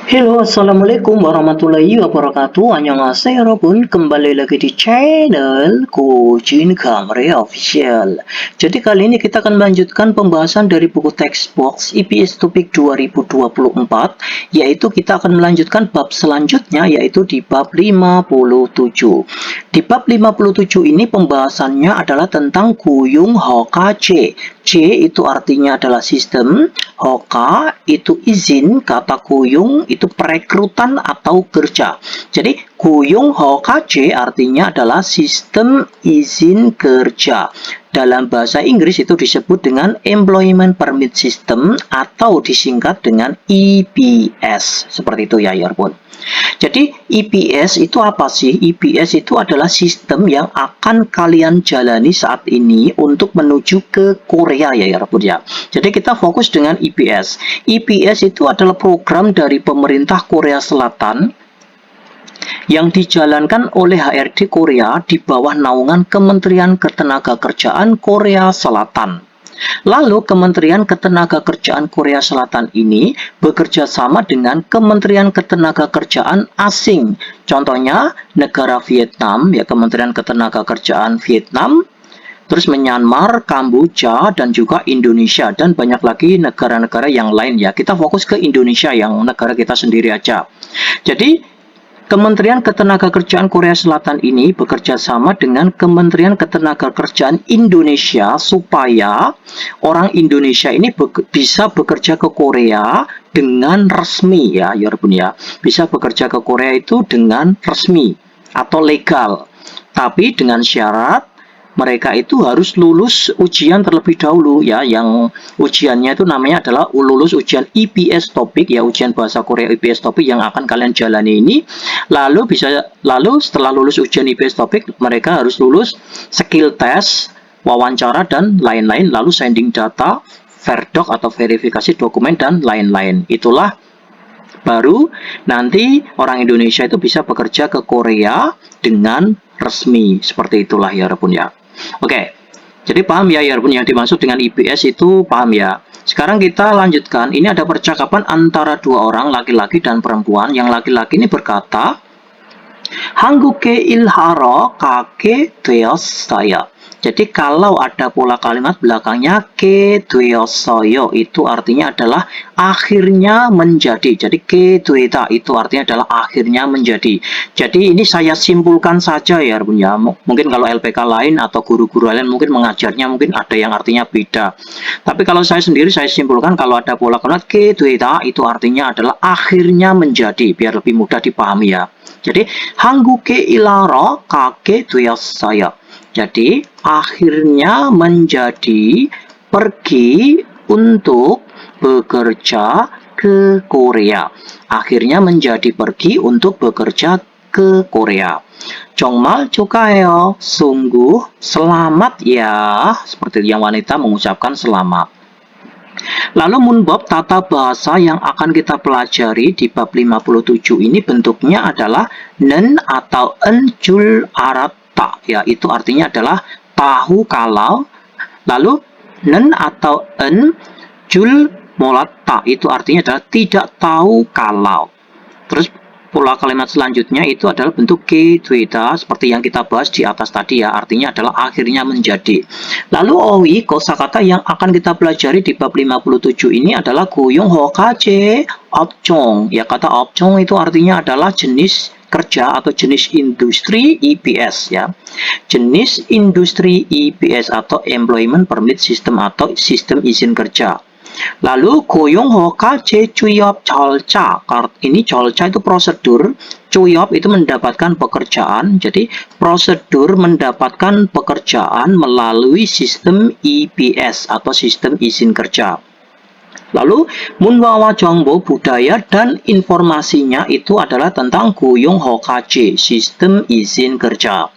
Halo, assalamualaikum warahmatullahi wabarakatuh. Annyeonghaseyo 여러분, kembali lagi di channel Kujin Kamre Official. Jadi kali ini kita akan melanjutkan pembahasan dari buku textbox IPS Topik 2024, yaitu kita akan melanjutkan bab selanjutnya, yaitu di bab 57. Di bab 57 ini pembahasannya adalah tentang Kuyung Hoka J. J itu artinya adalah sistem, Hoka itu izin, kata kuyung itu perekrutan atau kerja. Jadi kuyung Hoka J artinya adalah sistem izin kerja. Dalam bahasa Inggris itu disebut dengan Employment Permit System atau disingkat dengan EPS. Seperti itu ya, Yarbun. Jadi EPS itu apa sih? EPS itu adalah sistem yang akan kalian jalani saat ini untuk menuju ke Korea ya Rabun ya. Jadi kita fokus dengan EPS. EPS itu adalah program dari pemerintah Korea Selatan yang dijalankan oleh HRD Korea di bawah naungan Kementerian Ketenagakerjaan Korea Selatan. Lalu Kementerian Ketenagakerjaan Korea Selatan ini bekerja sama dengan Kementerian Ketenagakerjaan asing. Contohnya negara Vietnam, ya Kementerian Ketenagakerjaan Vietnam, terus Myanmar, Kamboja, dan juga Indonesia, dan banyak lagi negara-negara yang lain ya. Kita fokus ke Indonesia yang negara kita sendiri aja. Jadi Kementerian Ketenagakerjaan Korea Selatan ini bekerja sama dengan Kementerian Ketenagakerjaan Indonesia supaya orang Indonesia ini bisa bekerja ke Korea dengan resmi ya, ya. Bisa bekerja ke Korea itu dengan resmi atau legal. Tapi dengan syarat mereka itu harus lulus ujian terlebih dahulu ya, yang ujiannya itu namanya adalah lulus ujian IPS topik ya, ujian bahasa Korea IPS topik yang akan kalian jalani ini. Lalu setelah lulus ujian IPS topik mereka harus lulus skill test, wawancara dan lain-lain, lalu sending data, verdoc atau verifikasi dokumen dan lain-lain. Itulah baru nanti orang Indonesia itu bisa bekerja ke Korea dengan resmi. Seperti itulah ya Rabun ya. Oke, jadi paham ya Rabun yang dimaksud dengan IPS itu, paham ya. Sekarang kita lanjutkan. Ini ada percakapan antara dua orang, laki-laki dan perempuan. Yang laki-laki ini berkata, 한국에 일하러 가게 되었어요. Jadi kalau ada pola kalimat belakangnya ke 되었어요 itu artinya adalah akhirnya menjadi. Jadi ke 되다 itu artinya adalah akhirnya menjadi. Jadi ini saya simpulkan saja ya, mungkin kalau LPK lain atau guru-guru lain mungkin mengajarnya mungkin ada yang artinya beda. Tapi kalau saya sendiri saya simpulkan kalau ada pola kalimat ke 되다 itu artinya adalah akhirnya menjadi, biar lebih mudah dipahami ya. Jadi 한국에 일하러 가게 되었어요. Jadi akhirnya menjadi pergi untuk bekerja ke Korea. Akhirnya menjadi pergi untuk bekerja ke Korea. 정말 좋아요. Sungguh selamat ya. Seperti yang wanita mengucapkan selamat. Lalu munbab tata bahasa yang akan kita pelajari di bab 57 ini bentuknya adalah nen atau enjul arata ya, itu artinya adalah tahu kalau. Lalu nen atau enjul molata itu artinya adalah tidak tahu kalau. Terus pola kalimat selanjutnya itu adalah bentuk ke dweda seperti yang kita bahas di atas tadi ya, artinya adalah akhirnya menjadi. Lalu owi kosakata yang akan kita pelajari di bab 57 ini adalah goyong hokaje 업종 ya. Kata 업종 itu artinya adalah jenis kerja atau jenis industri EPS ya. Jenis industri EPS atau Employment Permit System atau sistem izin kerja. Lalu goyong hoka je cuyop colca. Ini colca itu prosedur, cuyop itu mendapatkan pekerjaan. Jadi prosedur mendapatkan pekerjaan melalui sistem EPS atau sistem izin kerja. Lalu munwawa jongbo budaya dan informasinya itu adalah tentang goyong hoka je, sistem izin kerja.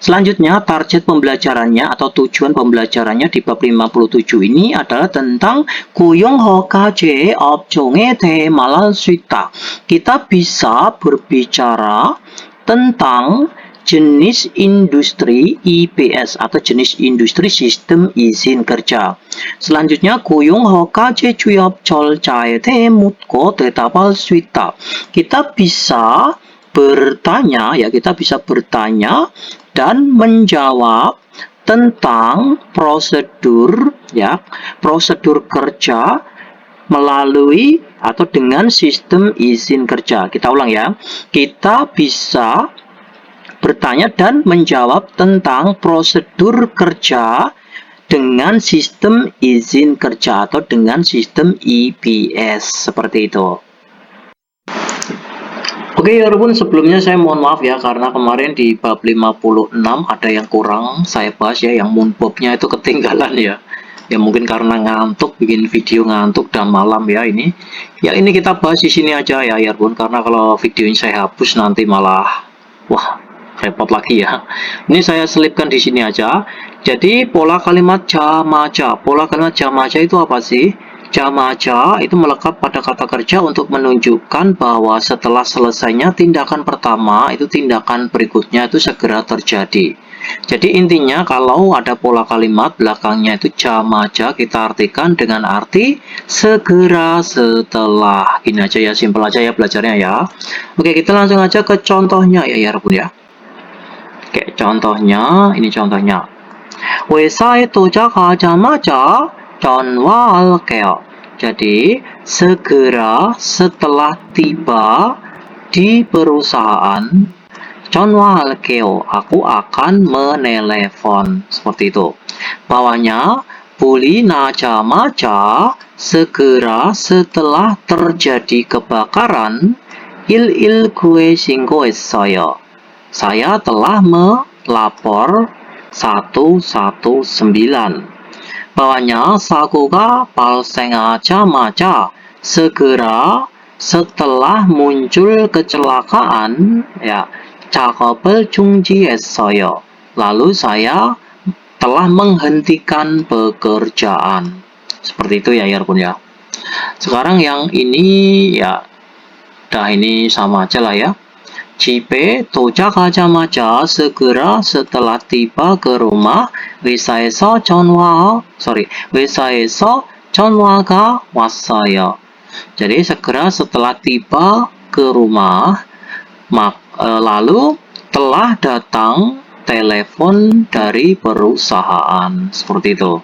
Selanjutnya target pembelajarannya atau tujuan pembelajarannya di bab 57 ini adalah tentang goyong hokaje 업종에 대해 말할 수 있다. Kita bisa berbicara tentang jenis industri IPS atau jenis industri sistem izin kerja. Selanjutnya 고용 허가제 취업 절차에 대해 묻고 대답할 수 있다. Kita bisa bertanya dan menjawab tentang prosedur kerja melalui atau dengan sistem izin kerja. Kita ulang ya. Kita bisa bertanya dan menjawab tentang prosedur kerja dengan sistem izin kerja atau dengan sistem IPS seperti itu. Oke ya teman, sebelumnya saya mohon maaf ya karena kemarin di bab 56 ada yang kurang saya bahas ya, yang moonbobnya itu ketinggalan ya. Ya mungkin karena ngantuk, bikin video ngantuk dan malam ya ini. Ya ini kita bahas di sini aja ya teman, karena kalau video ini saya hapus nanti malah wah repot lagi ya. Ini saya selipkan di sini aja. Jadi pola kalimat jamaja. Pola kalimat jamaja itu apa sih? Jamaja itu melekat pada kata kerja untuk menunjukkan bahwa setelah selesainya tindakan pertama, itu tindakan berikutnya itu segera terjadi. Jadi intinya kalau ada pola kalimat belakangnya itu jamaja, kita artikan dengan arti segera setelah. Ini aja ya, simpel aja ya belajarnya ya. Oke, kita langsung aja ke contohnya ya teman ya. Oke, contohnya, ini contohnya. 회사에 도착하자마자 전화할게요. Jadi, segera setelah tiba di perusahaan, 전화할게요. Aku akan menelepon. Seperti itu. Bawahnya, 불이 나자마자, segera setelah terjadi kebakaran, 119에 신고했어요. Saya telah melapor 119. Bawahnya, 사고가 발생하자마자, segera setelah muncul kecelakaan, ya, 작업을 중지했어요. Lalu saya telah menghentikan pekerjaan. Seperti itu ya teman ya. Sekarang yang ini ya, ini sama aja lah ya. 집에 도착하자마자 segera setelah tiba ke rumah, 회사에서 전화가 왔어요. Jadi segera setelah tiba ke rumah, lalu telah datang telepon dari perusahaan. Seperti itu.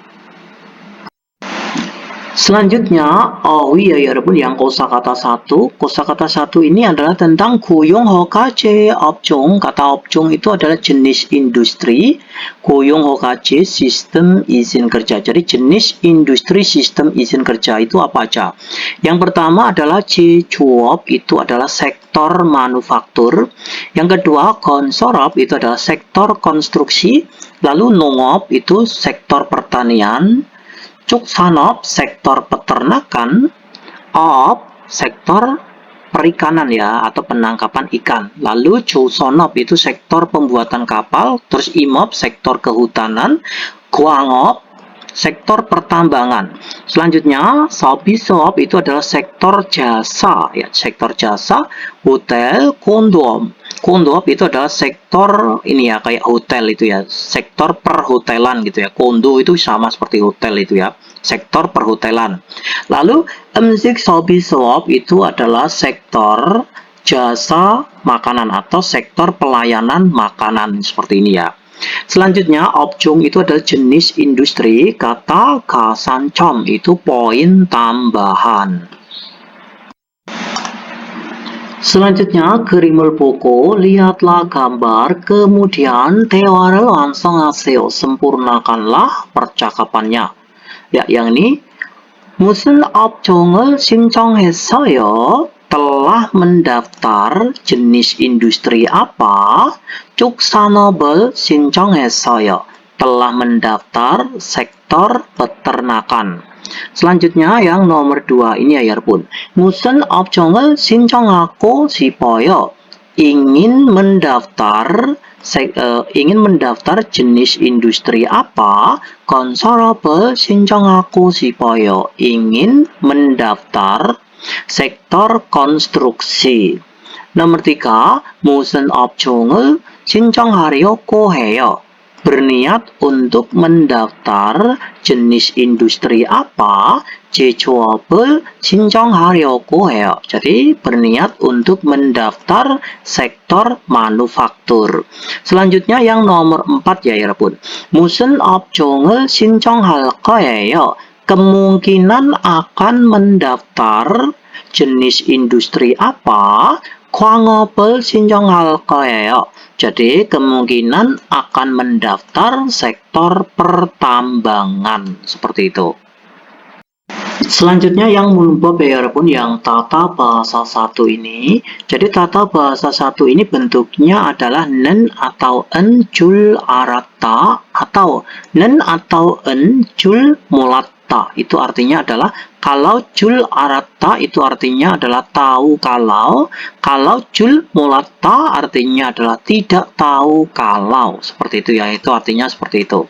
Selanjutnya, ya teman, yang kosakata 1. Kosakata 1 ini adalah tentang 고용 허가제 업종. Kata 업종 itu adalah jenis industri. 고용 허가제 sistem izin kerja. Jadi jenis industri sistem izin kerja itu apa aja? Yang pertama adalah 제조업, itu adalah sektor manufaktur. Yang kedua, 건설업, itu adalah sektor konstruksi. Lalu 농업, itu sektor pertanian. 축산업, sektor peternakan. 어업, sektor perikanan ya, atau penangkapan ikan. Lalu 조선업, itu sektor pembuatan kapal. Terus 임업, sektor kehutanan. 광업, sektor pertambangan. Selanjutnya, 서비스업, itu adalah sektor jasa ya, sektor jasa. Hotel, kondom. Kondom itu adalah sektor ini ya, kayak hotel itu ya, sektor perhotelan gitu ya. Kondo itu sama seperti hotel itu ya, sektor perhotelan. Lalu 음식 서비스업 itu adalah sektor jasa makanan atau sektor pelayanan makanan seperti ini ya. Selanjutnya, 업종 itu adalah jenis industri. Kata 가산점 itu poin tambahan. Selanjutnya, 그림을 보고 lihatlah gambar, kemudian 대화를 완성하세요. Sempurnakanlah percakapannya. Ya, yang ini 무슨 업종을 신청했어요? Telah mendaftar jenis industri apa? 축산업을 신청했어요. Telah mendaftar sektor peternakan. Selanjutnya yang nomor 2 ini ya teman. 무슨 업종을 신청하고 싶어요? Ingin mendaftar jenis industri apa? 건설업을 신청하고 싶어요. Ingin mendaftar sektor konstruksi. Nomor 3, 무슨 업종을 신청하려고 해요. berniat untuk mendaftar jenis industri apa? 제조업을 신청하려고 해요. Jadi berniat untuk mendaftar sektor manufaktur. Selanjutnya yang nomor 4 ya 여러분. 무슨 업종을 신청할 거예요? Kemungkinan akan mendaftar jenis industri apa? 광업을 신청할 거예요. Jadi kemungkinan akan mendaftar sektor pertambangan seperti itu. Selanjutnya yang mulbab ya pun yang tata bahasa 1 ini. Jadi tata bahasa 1 ini bentuknya adalah nen atau en jul arata atau nen atau en jul mulatta. Itu artinya adalah kalau jul arata itu artinya adalah tahu kalau jul mulatta artinya adalah tidak tahu kalau. Seperti itu ya, itu artinya seperti itu.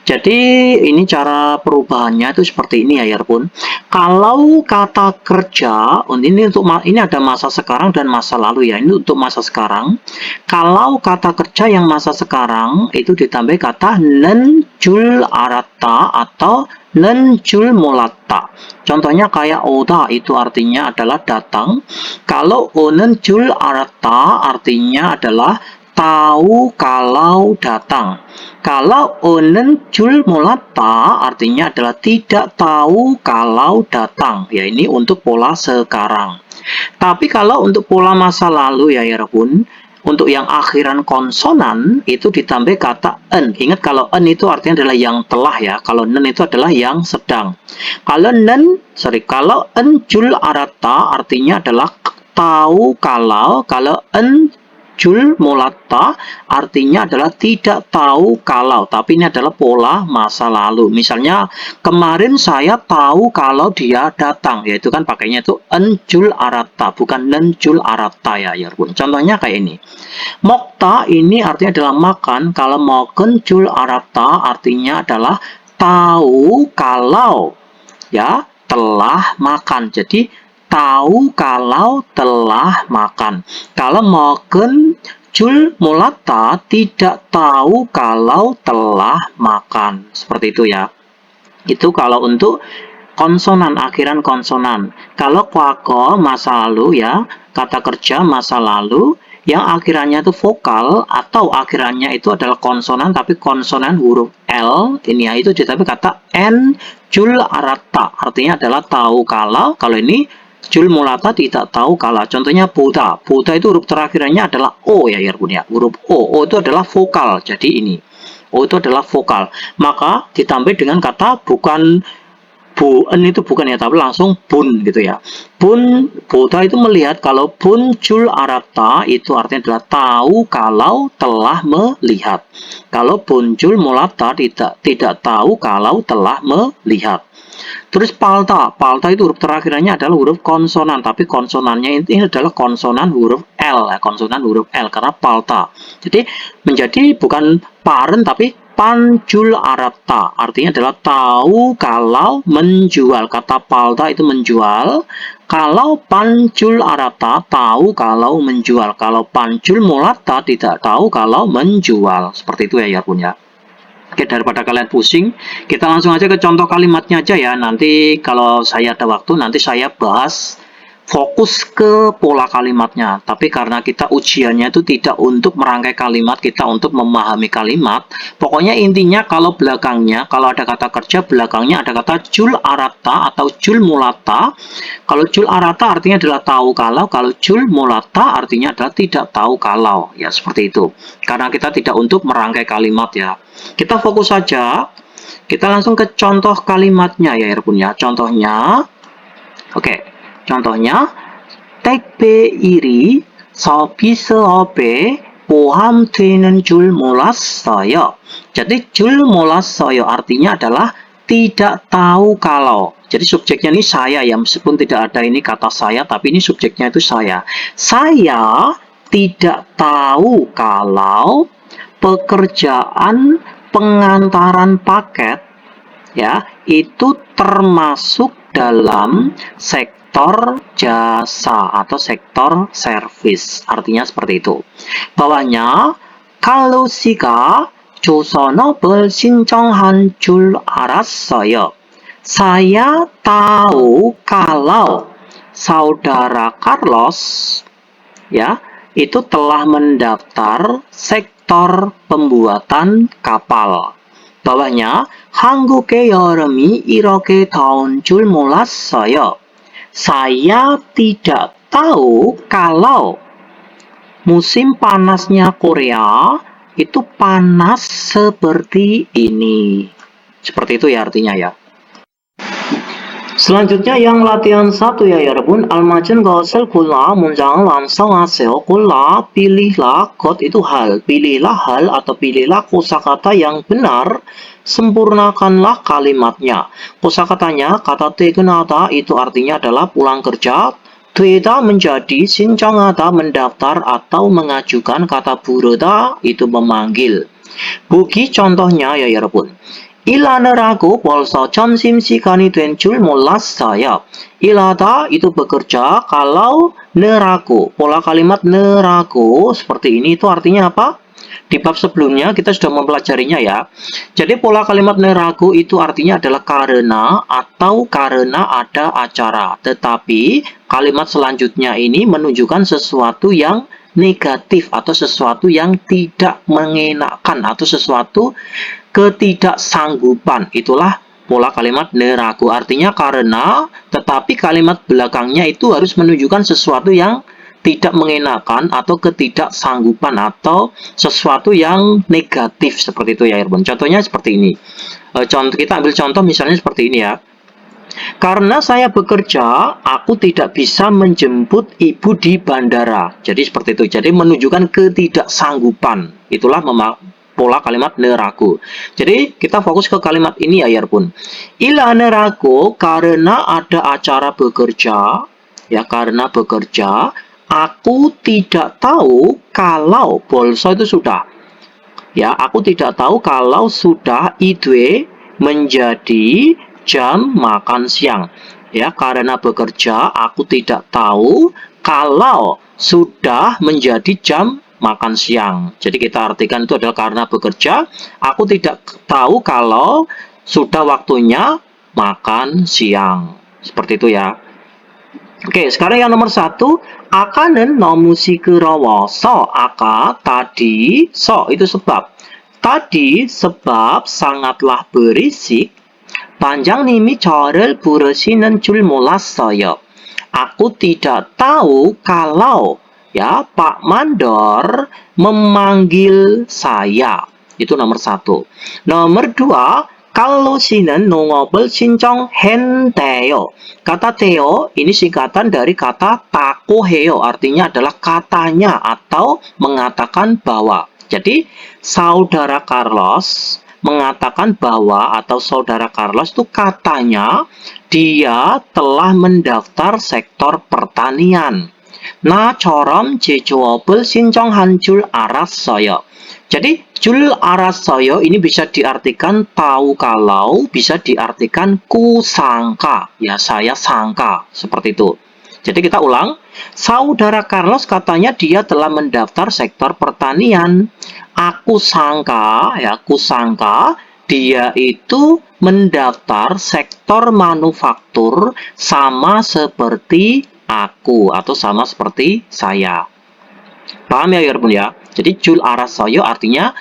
Jadi ini cara perubahannya itu seperti ini ya pun. Kalau kata kerja, ini ada masa sekarang dan masa lalu ya. Ini untuk masa sekarang. Kalau kata kerja yang masa sekarang itu ditambah kata nen jul arata atau nen jul mulatta. Contohnya kayak oda itu artinya adalah datang. Kalau onen jul arata artinya adalah tahu kalau datang. Kalau onen jul mulatta artinya adalah tidak tahu kalau datang. Ya ini untuk pola sekarang. Tapi kalau untuk pola masa lalu ya pun, untuk yang akhiran konsonan itu ditambah kata en. Ingat kalau en itu artinya adalah yang telah ya. Kalau nen itu adalah yang sedang. Kalau en jul arata artinya adalah tahu kalau en jul mulatta artinya adalah tidak tahu kalau, tapi ini adalah pola masa lalu. Misalnya kemarin saya tahu kalau dia datang, yaitu kan pakainya itu en jul arata, bukan nen jul arata ya pun. Contohnya kayak ini. Mokta ini artinya adalah makan, kalau moken jul arata artinya adalah tahu kalau ya telah makan. Jadi tahu kalau telah makan. Kalau moken jul mulatta tidak tahu kalau telah makan. Seperti itu ya. Itu kalau untuk konsonan, akhiran konsonan. Kalau kwako masa lalu ya, kata kerja masa lalu yang akhirannya itu vokal atau akhirannya itu adalah konsonan tapi konsonan huruf L ini ya, itu ditambah kata n jul arata artinya adalah tahu kalau ini jul mulatta tidak tahu kalau. Contohnya boda itu huruf terakhirnya adalah O ya punya huruf O itu adalah vokal. Jadi ini O itu adalah vokal, maka ditambah dengan kata bukan bun itu bukan ya, tapi langsung bun gitu ya. Bun boda itu melihat, kalau bun jul arata itu artinya adalah tahu kalau telah melihat. Kalau bun jul mulatta tidak tahu kalau telah melihat. Terus palta itu huruf terakhirnya adalah huruf konsonan, tapi konsonannya ini adalah konsonan huruf L ya, konsonan huruf L karena palta. Jadi menjadi bukan paren tapi panjul arata artinya adalah tahu kalau menjual. Kata palta itu menjual, kalau panjul arata tahu kalau menjual, kalau panjul mulatta tidak tahu kalau menjual. Seperti itu ya pun ya. Oke, daripada kalian pusing, kita langsung aja ke contoh kalimatnya aja ya. Nanti kalau saya ada waktu, nanti saya bahas fokus ke pola kalimatnya. Tapi karena kita ujiannya itu tidak untuk merangkai kalimat, kita untuk memahami kalimat. Pokoknya intinya kalau belakangnya, kalau ada kata kerja, belakangnya ada kata jul arata atau jul mulatta. Kalau jul arata artinya adalah tahu kalau jul mulatta artinya adalah tidak tahu kalau. Ya, seperti itu. Karena kita tidak untuk merangkai kalimat ya. Kita fokus saja. Kita langsung ke contoh kalimatnya ya punya. Contohnya, oke. Contohnya, 택배 일이 서비스업에 포함되는 줄 몰랐어요. Jadi 줄 몰랐어요 artinya adalah tidak tahu kalau. Jadi subjeknya ini saya ya, meskipun tidak ada ini kata saya, tapi ini subjeknya itu saya. Saya tidak tahu kalau pekerjaan pengantaran paket ya itu termasuk dalam sektor jasa atau sektor servis. Artinya seperti itu. Bawahnya 칼로 씨가 조선업을 신청한 줄 알았어요. Saya tahu kalau saudara Carlos ya itu telah mendaftar sektor pembuatan kapal. Bawahnya 한국의 여름이 이렇게 더운 줄 몰랐어요. Saya tidak tahu kalau musim panasnya Korea itu panas seperti ini. Seperti itu ya artinya ya. Selanjutnya yang latihan 1 ya 여러분. 알맞은 것을 골라 문장을 완성하세요. 골라, pilihlah, 것 itu hal. Pilihlah hal atau pilihlah kosakata yang benar. Sempurnakanlah kalimatnya. Kosakatanya, kata 퇴근하다 itu artinya adalah pulang kerja. 되다 menjadi, 신청하다 mendaftar atau mengajukan, kata 부르다 itu memanggil. 보기 contohnya ya 여러분. 일하느라고 벌써 점심시간이 된 줄 몰랐어요. 일하다 itu bekerja, kalau neraku, pola kalimat neraku seperti ini itu artinya apa? Di bab sebelumnya kita sudah mempelajarinya ya. Jadi pola kalimat neraku itu artinya adalah karena atau karena ada acara. Tetapi kalimat selanjutnya ini menunjukkan sesuatu yang negatif atau sesuatu yang tidak mengenakan atau sesuatu ketidaksanggupan. Itulah pola kalimat neraku. Artinya karena, tetapi kalimat belakangnya itu harus menunjukkan sesuatu yang tidak mengenakan atau ketidaksanggupan atau sesuatu yang negatif seperti itu ya Irwan. Contohnya seperti ini. Kita ambil contoh misalnya seperti ini ya. Karena saya bekerja, aku tidak bisa menjemput ibu di bandara. Jadi seperti itu. Jadi menunjukkan ketidaksanggupan. Itulah pola kalimat neraku. Jadi kita fokus ke kalimat ini ya pun. Ila neraku karena ada acara bekerja, ya karena bekerja, aku tidak tahu kalau bolso itu sudah. Ya, aku tidak tahu kalau sudah idwe menjadi jam makan siang. Ya, karena bekerja, aku tidak tahu kalau sudah menjadi jam makan siang. Jadi kita artikan itu adalah karena bekerja, aku tidak tahu kalau sudah waktunya makan siang. Seperti itu ya. Oke, sekarang yang nomor 1, 아까는 너무 시끄러워서. 아까 tadi, so itu sebab. Tadi sebab sangatlah berisik. 반장님이 저를 부르시는 줄 몰랐어요. Aku tidak tahu kalau ya Pak Mandor memanggil saya. Itu nomor 1. Nomor 2, kalau 씨는 농업을 신청했대요. Kata Theo ini singkatan dari kata takoheyo, artinya adalah katanya atau mengatakan bahwa. Jadi saudara Carlos mengatakan bahwa atau saudara Carlos itu katanya dia telah mendaftar sektor pertanian. 나처럼 제조업을 신청한 줄 알았어요. Jadi 줄 알았어요 ini bisa diartikan tahu kalau, bisa diartikan kusangka. Ya, saya sangka. Seperti itu. Jadi kita ulang. Saudara Carlos katanya dia telah mendaftar sektor pertanian. Aku sangka, ya, kusangka dia itu mendaftar sektor manufaktur sama seperti aku atau sama seperti saya. Paham ya Yarbun ya? Jadi 줄 알았어요 artinya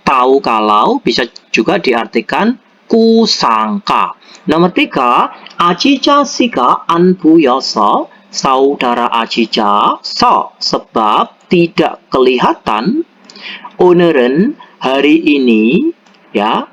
tahu kalau, bisa juga diartikan kusangka. Nomor 3, 아지자 씨가 안 보여서. Saudara Ajica, so sebab tidak kelihatan. 오늘은 hari ini, ya.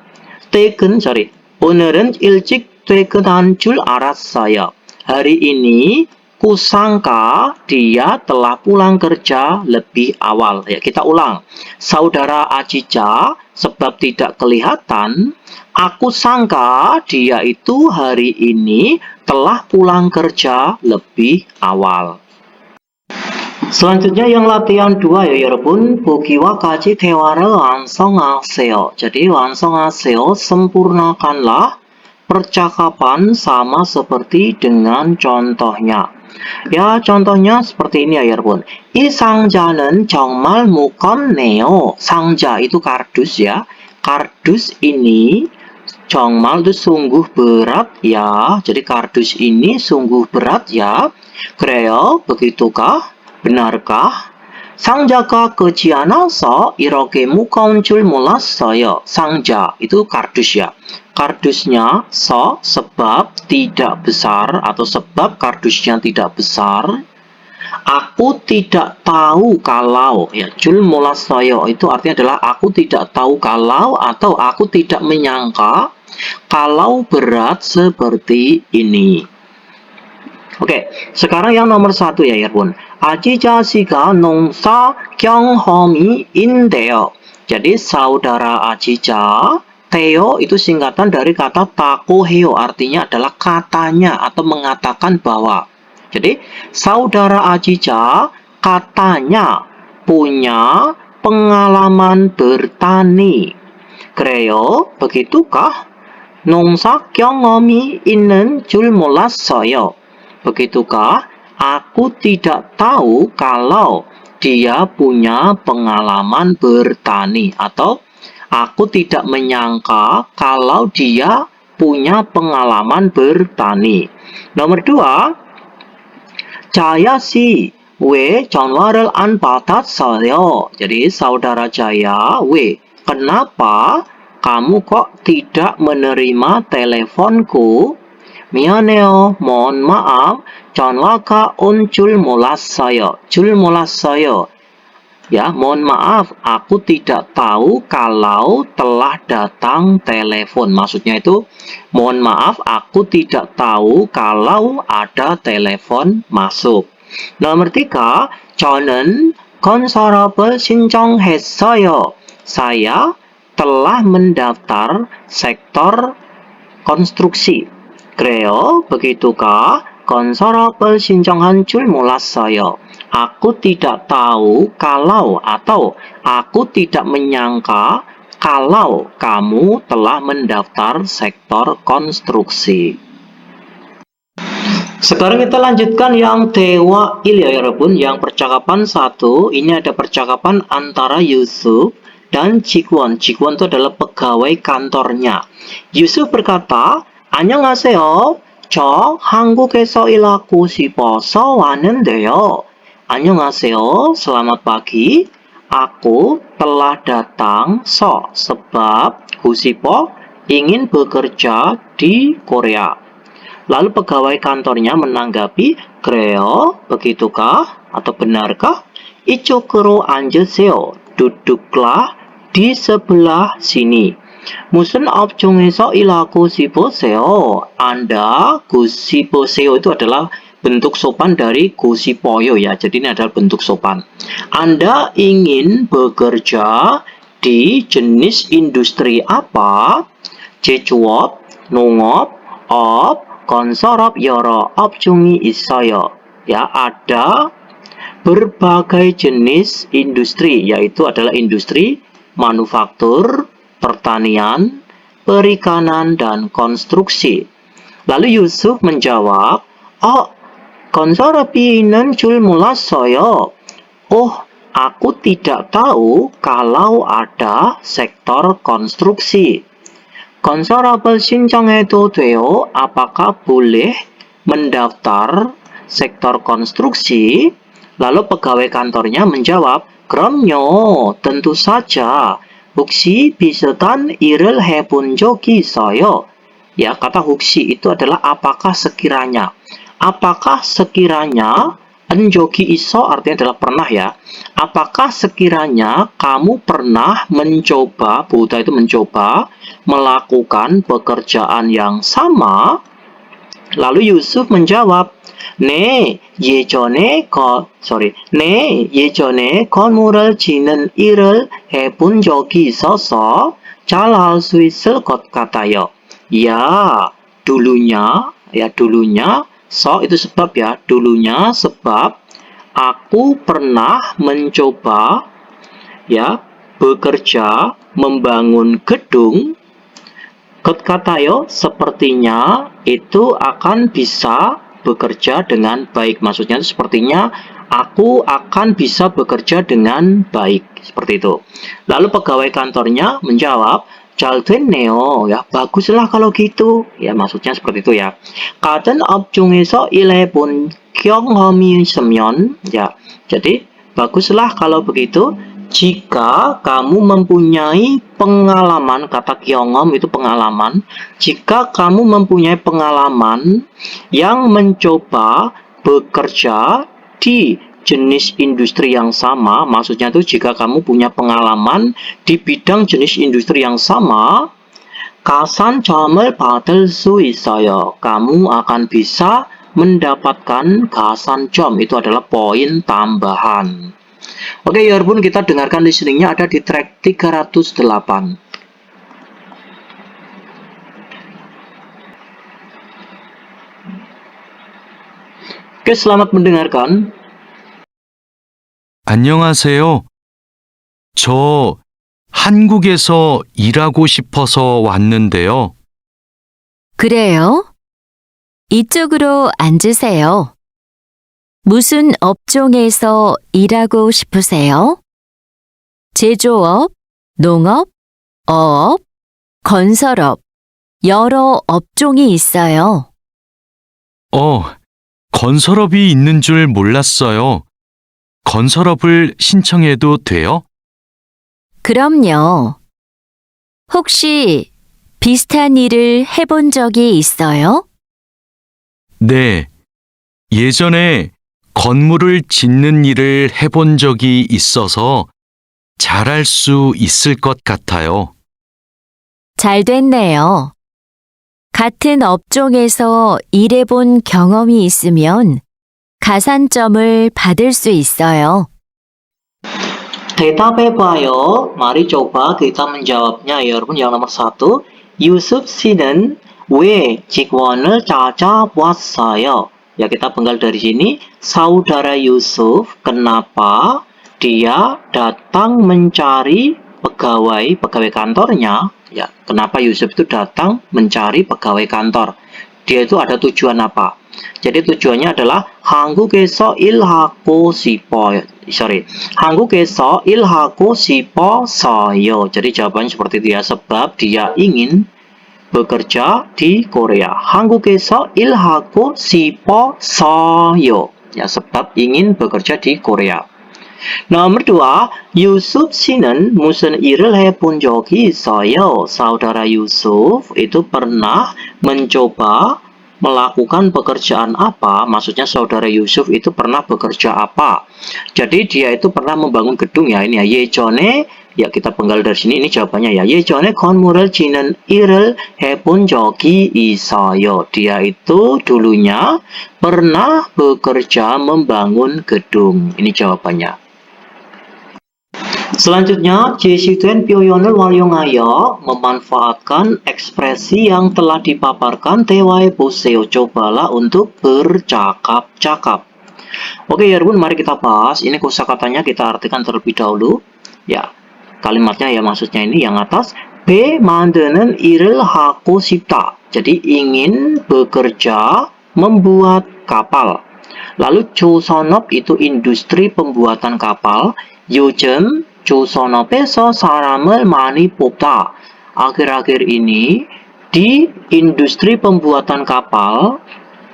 오늘은 일찍 퇴근한 줄 알았어요. Hari ini kusangka dia telah pulang kerja lebih awal. Ya, kita ulang. Saudara Ajica sebab tidak kelihatan. Aku sangka dia itu hari ini telah pulang kerja lebih awal. Selanjutnya yang latihan 2 ya 여러분. 보기와 가지 대화를 완성하세요. Jadi 완성하세요, sempurnakanlah percakapan sama seperti dengan contohnya. Ya, contohnya seperti ini ya, 여러분. 이 상자는 정말 무겁네요. 상자 itu kardus ya. Kardus ini 정말 itu sungguh berat ya. Jadi kardus ini sungguh berat ya. 그래요? begitukah? benarkah? 상자가 크지 않아서 이렇게 무거운 줄 몰랐어요. 상자 itu kardus ya. Kardusnya sebab tidak besar atau sebab kardusnya tidak besar. Aku tidak tahu kalau ya 줄 몰랐어요 itu artinya adalah aku tidak tahu kalau atau aku tidak menyangka kalau berat seperti ini. Oke, sekarang yang nomor 1 ya, 여러분. 아지자 씨가 농사 경험이 인데요. Jadi saudara Ajija, Theo itu singkatan dari kata takoheo, artinya adalah katanya atau mengatakan bahwa. Jadi saudara Ajija katanya punya pengalaman bertani. 그래요? begitukah? 농사 경험이 있는 줄 몰랐어요. Begitukah? Aku tidak tahu kalau dia punya pengalaman bertani atau aku tidak menyangka kalau dia punya pengalaman bertani. Nomor 2, Jaya si 왜 전화를 안 받았어요? Jadi saudara Jaya, kenapa kamu kok tidak menerima teleponku? 미안해요. mohon maaf. 전화가 온 줄 몰랐어요. 줄 몰랐어요. Ya, mohon maaf. Aku tidak tahu kalau telah datang telepon. Maksudnya itu, mohon maaf. Aku tidak tahu kalau ada telepon masuk. Nomor 3, 저는 건설업을 신청했어요. Saya telah mendaftar sektor konstruksi. 그래요? begitukah? 건설업을 신청한 줄 몰랐어요. Aku tidak tahu kalau atau aku tidak menyangka kalau kamu telah mendaftar sektor konstruksi. Sekarang kita lanjutkan yang Dewa Il ya, 여러분. Yang percakapan 1, ini ada percakapan antara Yusuf dan Jigwon. Jigwon itu adalah pegawai kantornya. Yusuf berkata, 안녕하세요. 저 한국에서 일하고 싶어서 왔는데요. 안녕하세요. Selamat pagi. Aku telah datang sebab Gusipo ingin bekerja di Korea. Lalu pegawai kantornya menanggapi, 그래요? begitukah? Atau benarkah? 이쪽으로 앉으세요. duduklah di sebelah sini. 무슨 업종에서 일하고 싶으세요? Anda 구시보세요 itu adalah bentuk sopan dari 구시보요 ya. Jadi ini adalah bentuk sopan. Anda ingin bekerja di jenis industri apa? 제조업, 농업, 업, 건설업 여러 업종이 있어요. Ya, ada berbagai jenis industri, yaitu adalah industri manufaktur, pertanian, perikanan, dan konstruksi. Lalu Yusuf menjawab, 건설업이 있는 줄 몰랐어요. Aku tidak tahu kalau ada sektor konstruksi. 건설업을 신청해도 돼요? Apakah boleh mendaftar sektor konstruksi? Lalu pegawai kantornya menjawab, 그럼요, tentu saja. 혹시 비슷한 일을 해본 적이 있어요? Ya, kata 혹시 itu adalah apakah sekiranya. Apakah sekiranya, enjogi iso artinya adalah pernah ya. Apakah sekiranya kamu pernah mencoba, Buddha itu mencoba, melakukan pekerjaan yang sama? Lalu Yusuf menjawab, 네, 예전에 건물을 짓는 일을 해본 적이 있어서 잘할 수 있을 것 같아요. Ya, dulunya, so itu sebab ya, dulunya sebab aku pernah mencoba ya bekerja membangun gedung. Kot katayo sepertinya itu akan bisa bekerja dengan baik. Maksudnya sepertinya aku akan bisa bekerja dengan baik. Seperti itu. Lalu pegawai kantornya menjawab, 잘 됐네요. Ya, baguslah kalau gitu. Ya, maksudnya seperti itu ya. 같은 업종에서 일해본 경험이 있으면, ya. Jadi, baguslah kalau begitu. Jika kamu mempunyai pengalaman, kata 경험 itu pengalaman. Jika kamu mempunyai pengalaman yang mencoba bekerja di jenis industri yang sama, maksudnya itu jika kamu punya pengalaman di bidang jenis industri yang sama, 가산점을 받을 수 있어요. Kamu akan bisa mendapatkan 가산점, itu adalah poin tambahan. Oke, 여러분, kita dengarkan listeningnya ada di track 308. Oke, selamat mendengarkan. 안녕하세요. 저 한국에서 일하고 싶어서 왔는데요. 그래요? 이쪽으로 앉으세요. 무슨 업종에서 일하고 싶으세요? 제조업, 농업, 어업, 건설업, 여러 업종이 있어요. 건설업이 있는 줄 몰랐어요. 건설업을 신청해도 돼요? 그럼요. 혹시 비슷한 일을 해본 적이 있어요? 네. 예전에 건물을 짓는 일을 해본 적이 있어서 잘할 수 있을 것 같아요. 잘 됐네요. 같은 업종에서 일해본 경험이 있으면 가산점을 받을 수 있어요. 대답해봐요. Mari coba kita menjawabnya ya, 여러분. Yang nomor 1, Yusuf 씨는 왜 직원을 찾아왔어요? Ya, kita penggal dari sini. Saudara Yusuf, kenapa dia datang mencari pegawai kantornya? Ya, kenapa Yusuf itu datang mencari pegawai kantor? Dia itu ada tujuan apa? Jadi tujuannya adalah 한국에서 일하고 싶어요. 한국에서 일하고 싶어서요. Jadi jawabannya seperti itu ya, sebab dia ingin bekerja di Korea. 한국에서 일하고 싶어서요. Ya, sebab ingin bekerja di Korea. Nomor 2, Yusuf 씨는 무슨 일을 해본 적이 있어요? Saudara Yusuf itu pernah mencoba melakukan pekerjaan apa? Maksudnya saudara Yusuf itu pernah bekerja apa? Jadi dia itu pernah membangun gedung ya, ini ya. 예전에, ya kita penggal dari sini, ini jawabannya ya. 예전에 건물을 짓는 일을 해본 적이 있어요. Dia itu dulunya pernah bekerja membangun gedung. Ini jawabannya. Selanjutnya, 제시된 표현을 활용하여 memanfaatkan ekspresi yang telah dipaparkan. 대화해보세요. Cobalah untuk bercakap-cakap. Oke ya, 여러분, mari kita bahas. Ini kosakatanya kita artikan terlebih dahulu. Ya, kalimatnya ya, maksudnya ini yang atas. 배 만드는 일을 하고 싶다. Jadi ingin bekerja membuat kapal. Lalu 조선업 itu industri pembuatan kapal. 요즘 조선업에서 사람을 많이 뽑다. Akhir-akhir ini di industri pembuatan kapal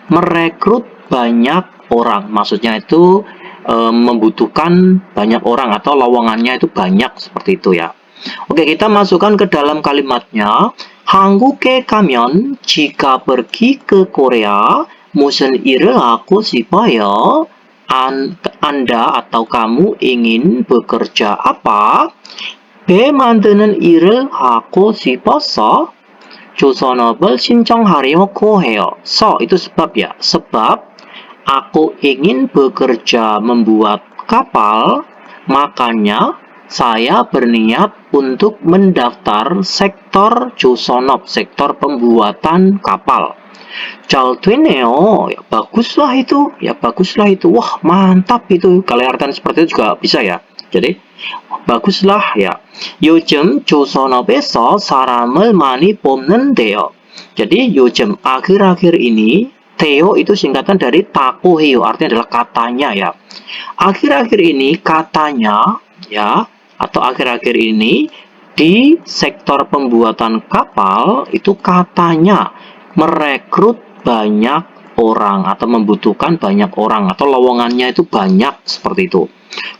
merekrut banyak orang. Maksudnya itu membutuhkan banyak orang atau lowongannya itu banyak, seperti itu ya. Oke, kita masukkan ke dalam kalimatnya. 한국에 가면, jika pergi ke Korea, 무슨 일을 하고 싶어요? Anda atau kamu ingin bekerja apa? 배 만드는 일을 하고 싶어서 조선업을 신청하려고 해요. So, itu sebab ya. Sebab aku ingin bekerja membuat kapal, makanya saya berniat untuk mendaftar sektor 조선업, sektor pembuatan kapal. 잘 됐네요. Ya, baguslah itu. Ya, baguslah itu. Wah, mantap itu. Kalau artian seperti itu juga bisa ya. Jadi, baguslah ya. 요즘 조선업에서 사람을 많이 뽑는데요. Jadi, 요즘 akhir-akhir ini Teo itu singkatan dari takoheo, artinya adalah katanya ya. Akhir-akhir ini katanya ya, atau akhir-akhir ini di sektor pembuatan kapal itu katanya merekrut banyak orang atau membutuhkan banyak orang atau lowongannya itu banyak seperti itu.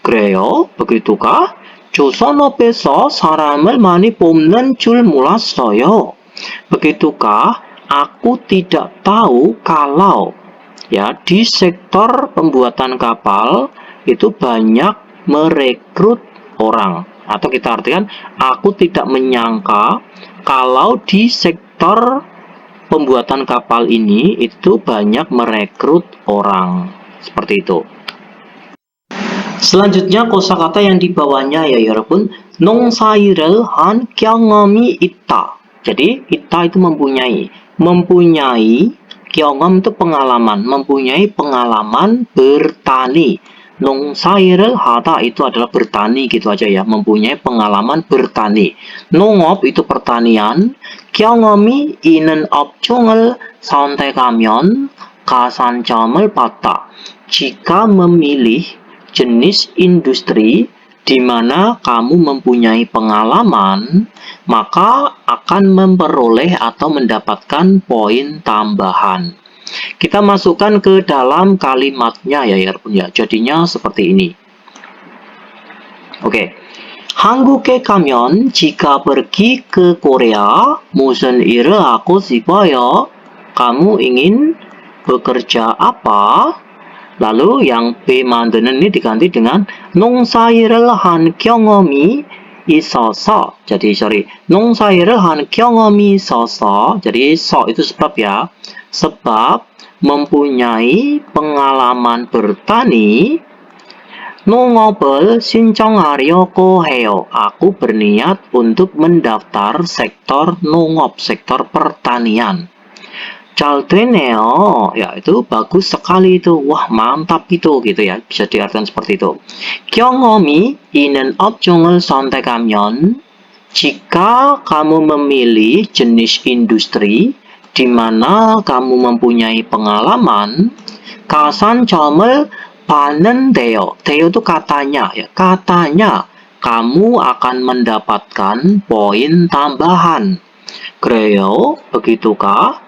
그래요? begitukah? 조선업에서 사람을 많이 뽑는 줄 몰랐어요. Begitukah? Aku tidak tahu kalau ya di sektor pembuatan kapal itu banyak merekrut orang, atau kita artikan aku tidak menyangka kalau di sektor pembuatan kapal ini itu banyak merekrut orang, seperti itu. Selanjutnya kosakata yang di bawahnya ya 여러분, 농사일을 한 경험이 있다. Jadi ita itu mempunyai 경험 itu pengalaman, mempunyai pengalaman bertani. 농사일을 하다 itu adalah bertani gitu aja ya, mempunyai pengalaman bertani. 농업 itu pertanian. 경험이 있는 업종을 선택하면 가산점을 받다. Jika memilih jenis industri di mana kamu mempunyai pengalaman, maka akan memperoleh atau mendapatkan poin tambahan. Kita masukkan ke dalam kalimatnya ya 여러분 ya. Jadinya seperti ini. Oke. 한국에 가면 jika pergi ke Korea, 무슨 일을 하고 싶어요? Kamu ingin bekerja apa? Lalu yang B 만드는 ini diganti dengan 농사일을 한 경험이 있어서. Jadi 농사일을 한 경험이 있어서. Jadi so itu sebab ya. Sebab mempunyai pengalaman bertani. 농업을 신청하려고 해요. Aku berniat untuk mendaftar sektor 농업, sektor pertanian. 잘 되네요. Ya, itu bagus sekali itu. Wah, mantap itu gitu ya. Bisa diartikan seperti itu. 경험이 있는 업종을 선택하면 jika kamu memilih jenis industri di mana kamu mempunyai pengalaman, 가산점을 받는데요. 데요 itu katanya ya. Katanya kamu akan mendapatkan poin tambahan. 그래요? begitukah?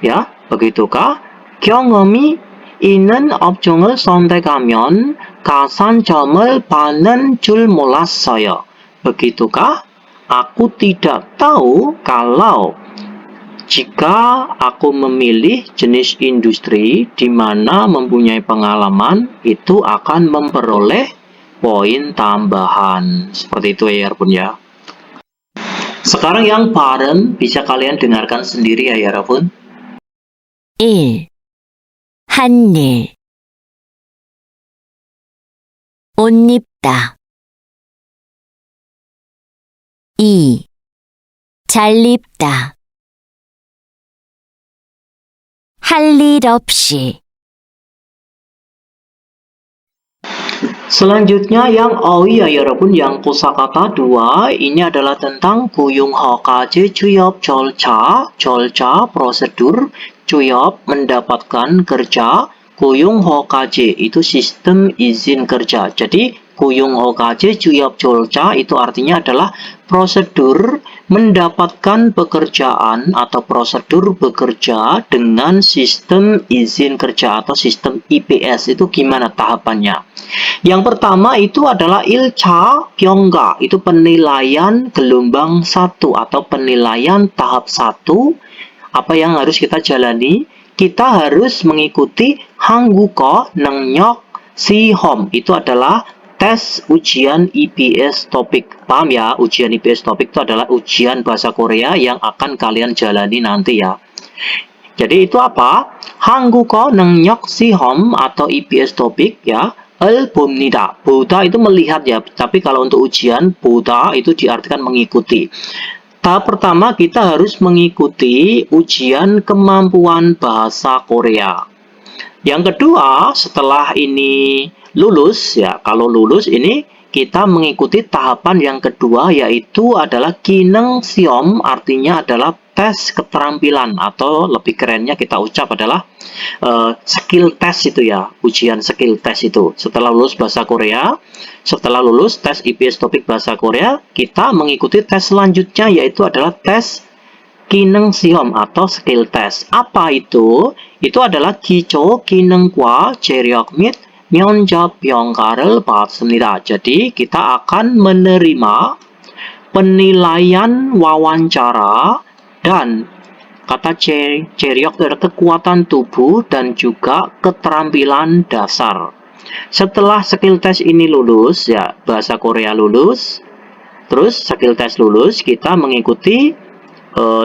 Ya, begitukah? 경험이 있는 업종을 선택하면 가산점을 받는 줄 몰랐어요. Begitukah? Aku tidak tahu kalau jika aku memilih jenis industri di mana mempunyai pengalaman, itu akan memperoleh poin tambahan. Seperti itu ya, Yarpun ya. Sekarang yang bareng bisa kalian dengarkan sendiri ya, Yarpun. 1. 한일 옷 입다. 2. 잘 입다. 할 일 없이. Selanjutnya yang ya 여러분, yang kosakata 2 ini adalah tentang 고용허가제 취업 절차, prosedur 취업 mendapatkan kerja, 고용허가제 itu sistem izin kerja. Jadi 고용허가제 취업 절차 itu artinya adalah prosedur mendapatkan pekerjaan atau prosedur bekerja dengan sistem izin kerja atau sistem IPS. Itu gimana tahapannya? Yang pertama itu adalah ilca pyongga, itu penilaian gelombang 1 atau penilaian tahap 1. Apa yang harus kita jalani? Kita harus mengikuti 한국어 능력 시험. Itu adalah tes ujian IPS topik. Paham ya? Ujian IPS topik itu adalah ujian bahasa Korea yang akan kalian jalani nanti ya. Jadi itu apa? 한국어 능력 시험 atau IPS topik ya. 봅니다. 보다 itu melihat ya. Tapi kalau untuk ujian 보다 itu diartikan mengikuti. Tahap pertama kita harus mengikuti ujian kemampuan bahasa Korea. Yang kedua, setelah ini lulus ya, kalau lulus ini kita mengikuti tahapan yang kedua, yaitu adalah kineng siom, artinya adalah tes keterampilan, atau lebih kerennya kita ucap adalah skill test itu ya, ujian skill test itu. Setelah lulus bahasa Korea, setelah lulus tes IPS topik bahasa Korea, kita mengikuti tes selanjutnya, yaitu adalah tes kineng siom atau skill test. Apa itu? Itu adalah 기초 기능과 재력 및 면접 평가를 받습니다. Jadi kita akan menerima penilaian wawancara dan kata 재력 adalah kekuatan tubuh dan juga keterampilan dasar. Setelah skill test ini lulus, ya bahasa Korea lulus, terus skill test lulus, kita mengikuti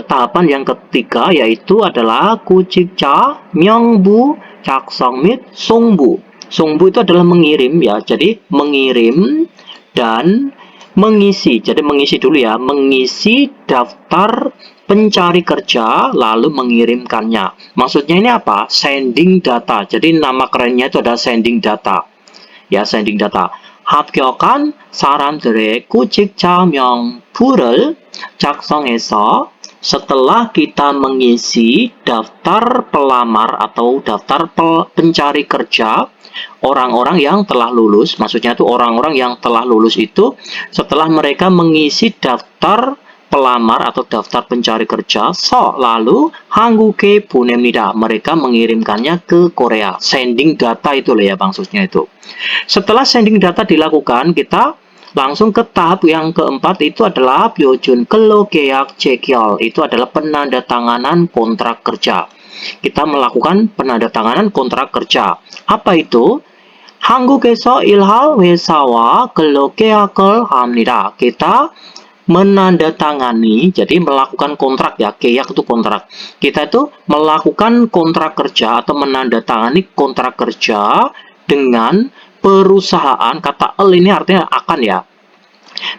tahapan yang ketiga, yaitu adalah kucikca, myongbu, 작성 및 송부. 송부 itu adalah mengirim ya, jadi mengirim dan mengisi. Jadi mengisi dulu ya, mengisi daftar pencari kerja lalu mengirimkannya. Maksudnya ini apa? Sending data. Jadi nama kerennya itu adalah sending data. Ya, sending data. 합격한 사람들의 구직자 명부를 작성해서 setelah kita mengisi daftar pelamar atau daftar pencari kerja orang-orang yang telah lulus, maksudnya itu orang-orang yang telah lulus itu setelah mereka mengisi daftar pelamar atau daftar pencari kerja, lalu 한국에 보냅니다. Mereka mengirimkannya ke Korea. Sending data itu loh ya maksudnya itu. Setelah sending data dilakukan, kita langsung ke tahap yang keempat, itu adalah 표준 근로계약 체결. Itu adalah penandatanganan kontrak kerja. Kita melakukan penandatanganan kontrak kerja. Apa itu? 한국에서 일할 회사와 근로계약을 합니다. Kita menandatangani, jadi melakukan kontrak ya, keyak itu kontrak. Kita itu melakukan kontrak kerja atau menandatangani kontrak kerja dengan perusahaan, kata el ini artinya akan ya,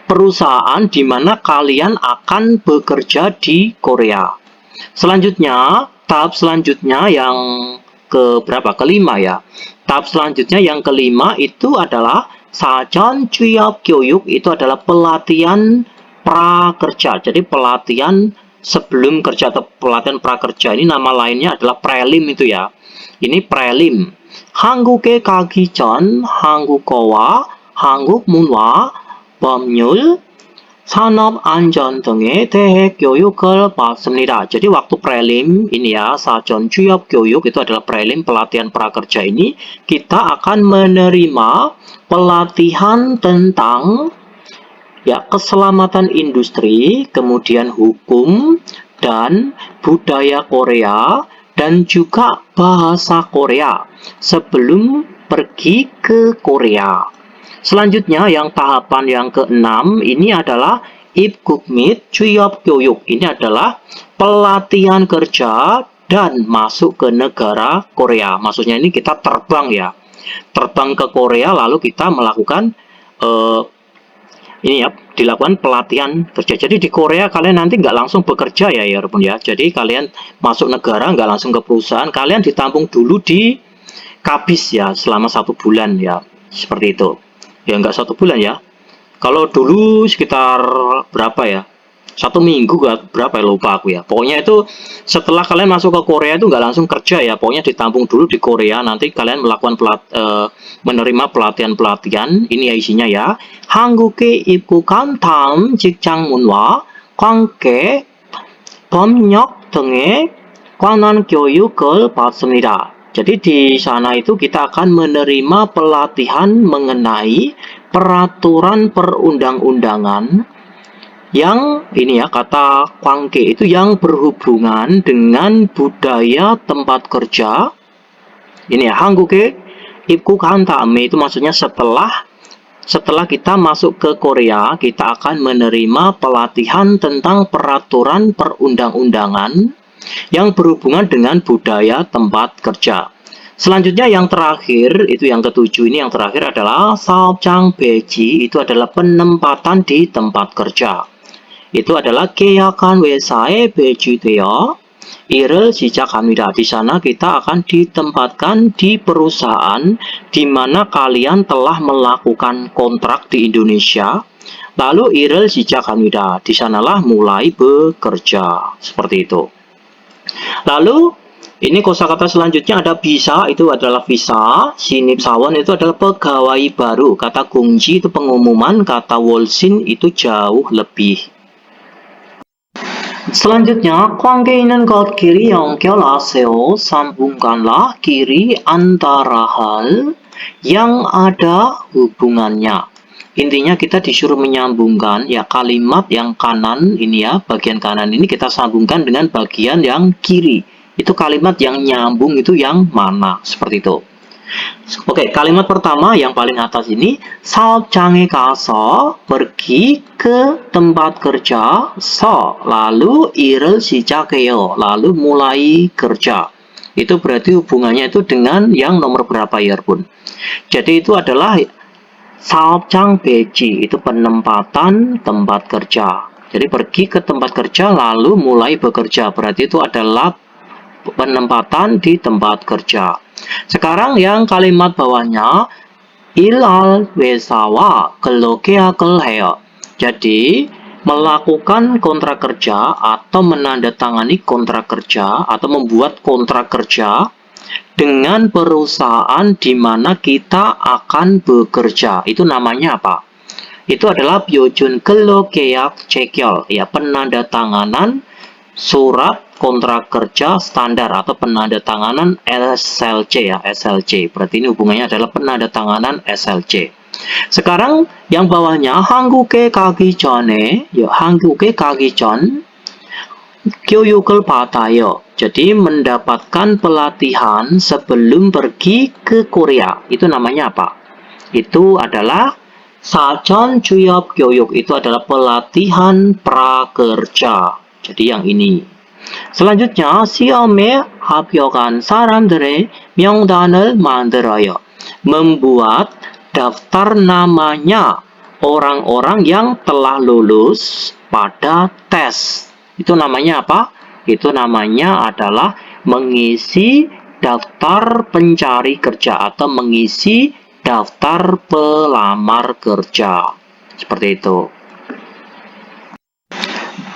perusahaan di mana kalian akan bekerja di Korea. Selanjutnya, tahap selanjutnya yang kelima ya. Tahap selanjutnya yang kelima itu adalah 사전 취업 교육, itu adalah pelatihan prakerja. Jadi pelatihan sebelum kerja atau pelatihan prakerja, ini nama lainnya adalah prelim itu ya. Ini prelim. 한국에 가기 전 한국어와 한국 문화, 법률, 산업 안전 등에 대해 교육을 받습니다. Jadi waktu prelim ini ya, 사전 취업 교육 itu adalah prelim pelatihan prakerja ini, kita akan menerima pelatihan tentang ya keselamatan industri, kemudian hukum dan budaya Korea, dan juga bahasa Korea sebelum pergi ke Korea. Selanjutnya yang tahapan yang keenam ini adalah 입국 및 취업 교육. Ini adalah pelatihan kerja dan masuk ke negara Korea. Maksudnya ini kita terbang ya, terbang ke Korea lalu kita melakukan ini ya, dilakukan pelatihan kerja. Jadi di Korea kalian nanti nggak langsung bekerja ya walaupun ya. Jadi kalian masuk negara nggak langsung ke perusahaan, kalian ditampung dulu di kabis ya selama 1 bulan ya, seperti itu. Ya nggak 1 bulan ya. Kalau dulu sekitar berapa ya? 1 minggu berapa ya, lupa aku ya. Pokoknya itu setelah kalian masuk ke Korea itu nggak langsung kerja ya. Pokoknya ditampung dulu di Korea. Nanti kalian melakukan menerima pelatihan-pelatihan. Ini ya isinya ya. 한국에 입국한 다음 직장문화, 관계, 법력 등에 관한 교육을 받습니다. Jadi di sana itu kita akan menerima pelatihan mengenai peraturan perundang-undangan yang ini ya, kata kwangke itu yang berhubungan dengan budaya tempat kerja. Ini ya, 한국에 입국한 다음에 itu maksudnya setelah kita masuk ke Korea, kita akan menerima pelatihan tentang peraturan perundang-undangan yang berhubungan dengan budaya tempat kerja. Selanjutnya yang terakhir, itu yang ketujuh ini yang terakhir adalah 사업장 배지, itu adalah penempatan di tempat kerja. Itu adalah 계약한 회사에 배치되어 일을 시작합니다. Di sana kita akan ditempatkan di perusahaan di mana kalian telah melakukan kontrak di Indonesia. Lalu 일을 시작합니다. Di sanalah mulai bekerja. Seperti itu. Lalu ini kosakata selanjutnya ada bisa, itu adalah visa. 신입사원 itu adalah pegawai baru. Kata 공지 itu pengumuman, kata 월신 itu jauh lebih. Selanjutnya, 관계 있는 것 kiri 연결하세요. Sambungkanlah kiri antara hal yang ada hubungannya. Intinya kita disuruh menyambungkan ya kalimat yang kanan ini ya, bagian kanan ini kita sambungkan dengan bagian yang kiri. Itu kalimat yang nyambung itu yang mana? Seperti itu. Oke, kalimat pertama yang paling atas ini 사업장에 가서 pergi ke tempat kerja lalu 일을 시작해요 lalu mulai kerja. Itu berarti hubungannya itu dengan yang nomor berapa ya pun. Jadi itu adalah 사업장 배지, itu penempatan tempat kerja. Jadi pergi ke tempat kerja lalu mulai bekerja, berarti itu adalah penempatan di tempat kerja. Sekarang yang kalimat bawahnya 일할 회사와 근로계약을 해요. Jadi melakukan kontrak kerja atau menandatangani kontrak kerja atau membuat kontrak kerja dengan perusahaan di mana kita akan bekerja. Itu namanya apa? Itu adalah 표준 근로계약 체결, ya penandatanganan surat kontrak kerja standar atau penandatanganan SLC ya, SLC. Berarti ini hubungannya adalah penandatanganan SLC. Sekarang yang bawahnya 한국에 가기 전에, ya 한국에 가기 전 교육을 받아요. Jadi mendapatkan pelatihan sebelum pergi ke Korea. Itu namanya apa? Itu adalah 사전 취업 교육. Itu adalah pelatihan prakerja. Jadi yang ini. Selanjutnya, 시험에 합격한 사람들의 명단을 만들어요. Membuat daftar namanya orang-orang yang telah lulus pada tes. Itu namanya apa? Itu namanya adalah mengisi daftar pencari kerja atau mengisi daftar pelamar kerja. Seperti itu.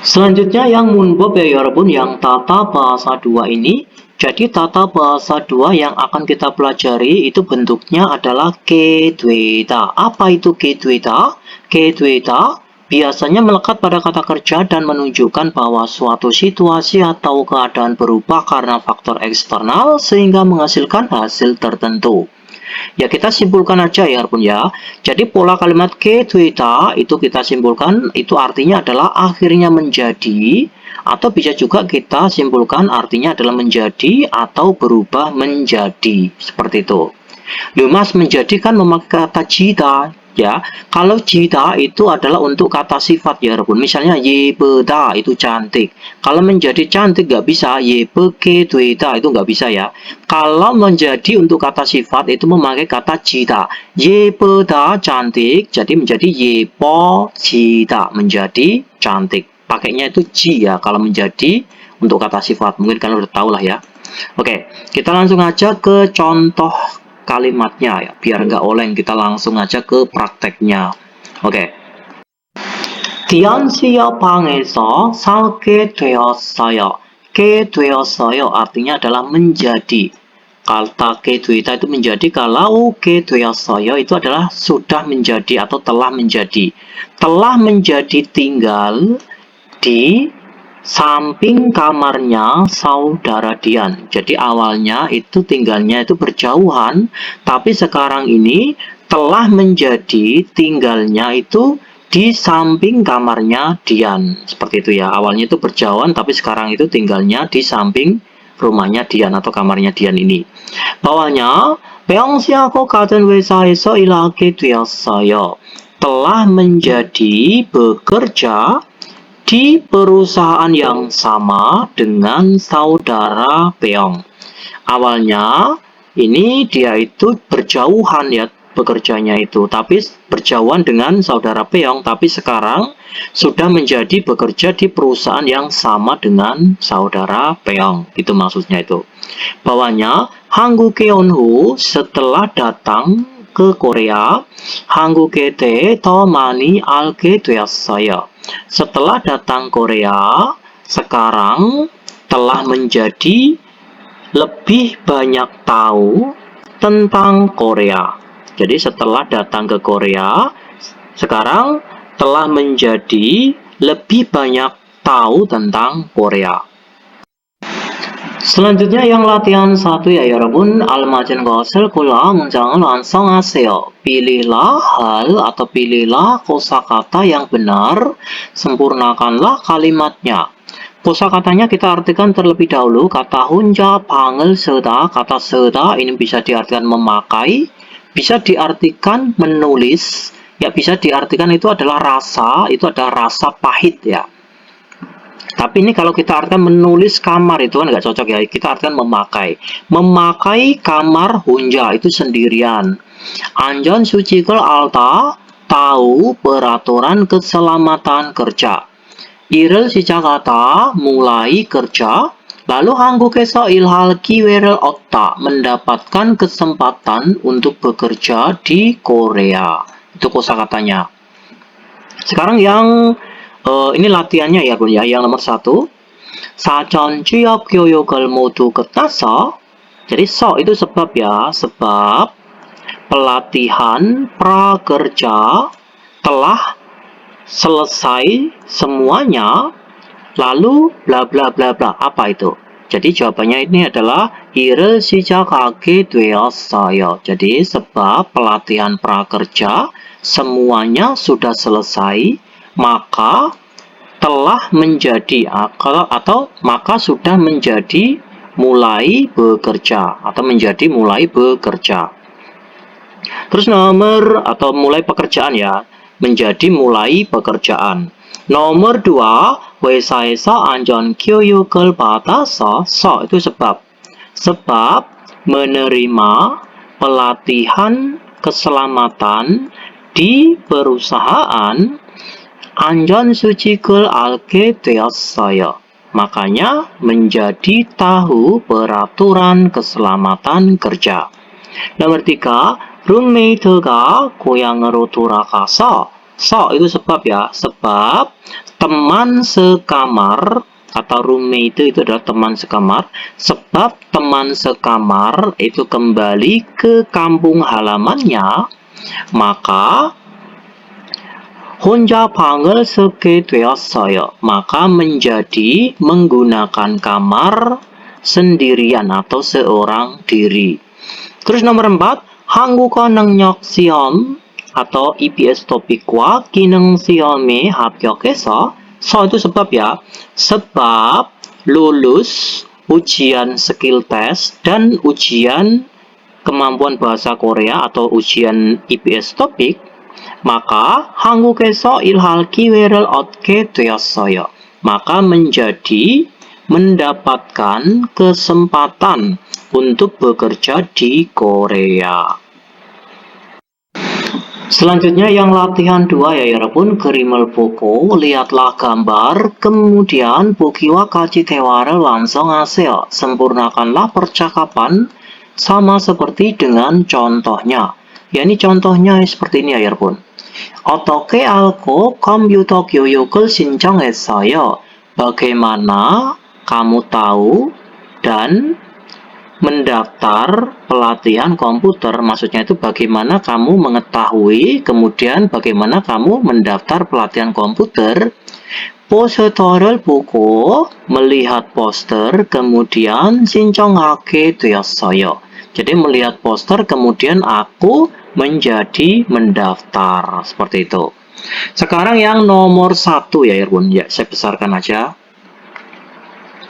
Selanjutnya yang 문법 ya 여러분, yang tata bahasa 2 ini. Jadi tata bahasa 2 yang akan kita pelajari itu bentuknya adalah kedueda. Apa itu kedueda? Kedueda biasanya melekat pada kata kerja dan menunjukkan bahwa suatu situasi atau keadaan berubah karena faktor eksternal sehingga menghasilkan hasil tertentu. Ya kita simpulkan aja ya pun ya. Jadi pola kalimat kedueda itu kita simpulkan itu artinya adalah akhirnya menjadi, atau bisa juga kita simpulkan artinya adalah menjadi atau berubah menjadi. Seperti itu. Lumas menjadi kan memakai kata jida. Ya, kalau jida itu adalah untuk kata sifat ya pun. Misalnya 예쁘다 itu cantik. Kalau menjadi cantik nggak bisa, 예쁘게 되다 itu nggak bisa ya. Kalau menjadi untuk kata sifat itu memakai kata jida. 예쁘다 cantik, jadi menjadi 예뻐지다 menjadi cantik. Pakainya itu ji ya kalau menjadi untuk kata sifat. Mungkin kalian udah tahu lah ya. Oke, kita langsung aja ke contoh kalimatnya ya, biar nggak oleng kita langsung aja ke prakteknya. Oke. 디안시어 방에서 살게 되었어요. 게 되었어요 artinya adalah menjadi. Kata ke 되다 itu menjadi, kalau ke 되었어요 itu adalah sudah menjadi atau telah menjadi. Telah menjadi tinggal di samping kamarnya saudara Dian. Jadi awalnya itu tinggalnya itu berjauhan, tapi sekarang ini telah menjadi tinggalnya itu di samping kamarnya Dian. Seperti itu ya. Awalnya itu berjauhan, tapi sekarang itu tinggalnya di samping rumahnya Dian atau kamarnya Dian ini. Bawahnya, 배영씨하고 같은 회사에서 일하게 되었어요. Telah menjadi bekerja di perusahaan yang sama dengan saudara Beong. Awalnya ini dia itu berjauhan ya, bekerjanya itu, tapi berjauhan dengan saudara Peong, tapi sekarang sudah menjadi bekerja di perusahaan yang sama dengan saudara Peong. Itu maksudnya itu. Bawahnya, 한국에 온 후 setelah datang ke Korea, 한국에 대해 더 많이 알게 되었어요. Setelah datang Korea, sekarang telah menjadi lebih banyak tahu tentang Korea. Jadi setelah datang ke Korea, sekarang telah menjadi lebih banyak tahu tentang Korea. Selanjutnya yang latihan 1 ya 여러분. 알맞은 것을 골라 문장을 완성하세요. Pilihlah hal atau pilihlah kosakata yang benar, sempurnakanlah kalimatnya. Kosakatanya kita artikan terlebih dahulu. Kata 혼자 방을 쓰다, kata 쓰다 ini bisa diartikan memakai, bisa diartikan menulis, ya bisa diartikan itu adalah rasa, itu adalah rasa pahit ya. Tapi ini kalau kita artikan menulis kamar itu kan nggak cocok ya, kita artikan memakai. Memakai kamar 혼자 itu sendirian. 안전수칙을 알다, tahu peraturan keselamatan kerja. 일을 시작하다, mulai kerja. Lalu 한국에서 일할 기회를 얻다, mendapatkan kesempatan untuk bekerja di Korea. Itu kosakatanya. Sekarang yang ini latihannya ya Bun ya. Yang nomor 1. 사전 취업 교육을 모두 끝나서. Jadi so itu sebab ya, sebab pelatihan prakerja telah selesai semuanya. Lalu bla bla bla bla, apa itu? Jadi jawabannya ini adalah 일을 시작하게 되었어요. Jadi sebab pelatihan prakerja semuanya sudah selesai, maka telah menjadi atau maka sudah menjadi mulai bekerja atau menjadi mulai bekerja. Terus nomor atau mulai pekerjaan ya, menjadi mulai pekerjaan. Nomor 2, 회사에서 안전 교육을 받아서. So itu sebab. Sebab menerima pelatihan keselamatan di perusahaan 안전수칙을 알게 되었어요. Makanya menjadi tahu peraturan keselamatan kerja. Nomor 3, 룸메이트가 고향으로 돌아가서. So itu sebab ya, sebab teman sekamar atau roommate itu adalah teman sekamar. Sebab teman sekamar itu kembali ke kampung halamannya, maka 혼자 방을 쓰게 되었어요. Maka menjadi menggunakan kamar sendirian atau seorang diri. Terus nomor 4, 한국어 능력 시험 atau EBS topik과 기능 시험에 합격해서. So itu sebab ya, sebab lulus ujian skill test dan ujian kemampuan bahasa Korea atau ujian EBS topik, maka 한국에서 일할 기회를 얻게 되었어요. Maka menjadi mendapatkan kesempatan untuk bekerja di Korea. Selanjutnya yang latihan 2 ya 여러분. 그림을 보고 lihatlah gambar, kemudian 보기와 같이 대화를 완성하세요. Sempurnakanlah percakapan sama seperti dengan contohnya. Ya ini contohnya seperti ini ya 여러분. 어떻게 알고 컴퓨터 교육을 신청했어요? Bagaimana kamu tahu dan mendaftar pelatihan komputer? Maksudnya itu bagaimana kamu mengetahui, kemudian bagaimana kamu mendaftar pelatihan komputer. 포스터를 보고, melihat poster, kemudian 신청하게 되었어요. Jadi melihat poster, kemudian aku menjadi mendaftar. Seperti itu. Sekarang yang nomor 1 ya Irwin. Ya, saya besarkan aja.